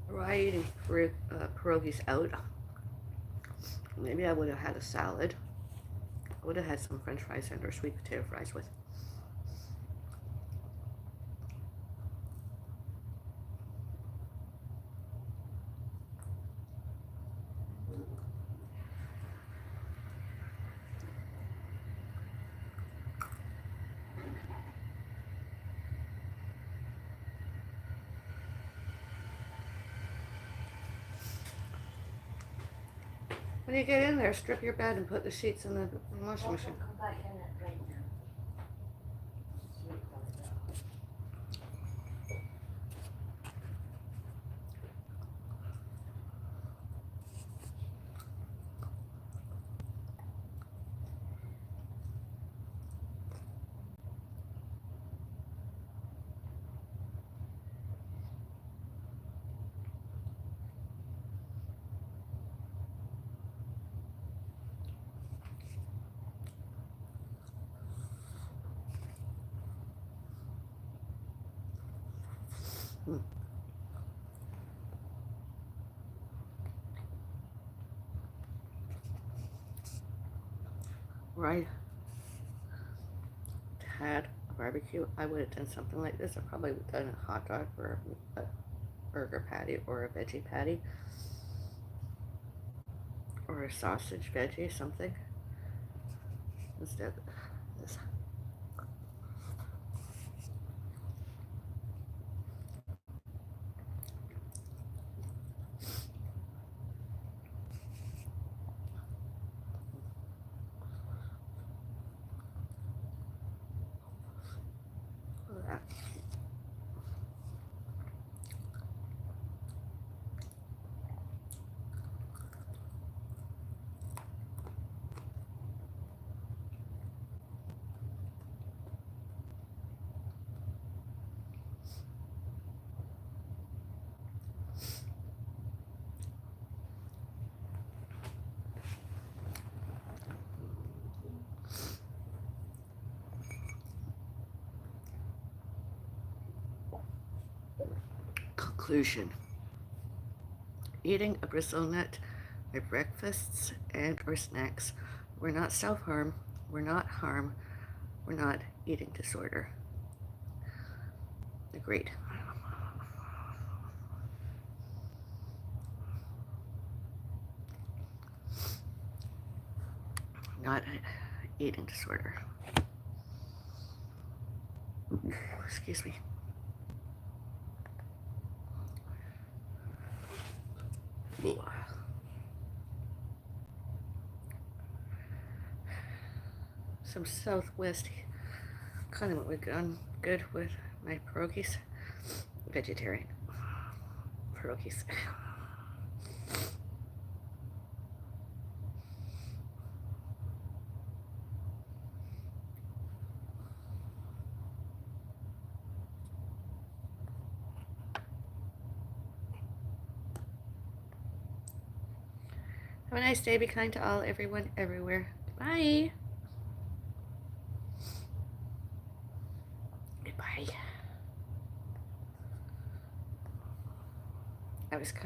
Why are you eating pierogies out? Maybe I would have had a salad. I would have had some french fries and or sweet potato fries with. When you get in there, strip your bed and put the sheets in the washing machine. Come back in it right now. Sleep like that. Right. Had a barbecue, I would have done something like this. I probably would have done a hot dog or a burger patty or a veggie patty or a sausage veggie, something. Instead of this. Conclusion. Eating a Brazil nut by breakfasts and or snacks. We're not self-harm. We're not harm. We're not eating disorder. Agreed. Not eating disorder. Excuse me. Some Southwest condiment would go good with my pierogies. Vegetarian pierogies. Have a nice day. Be kind to all, everyone, everywhere. Bye. Goodbye. I was kind.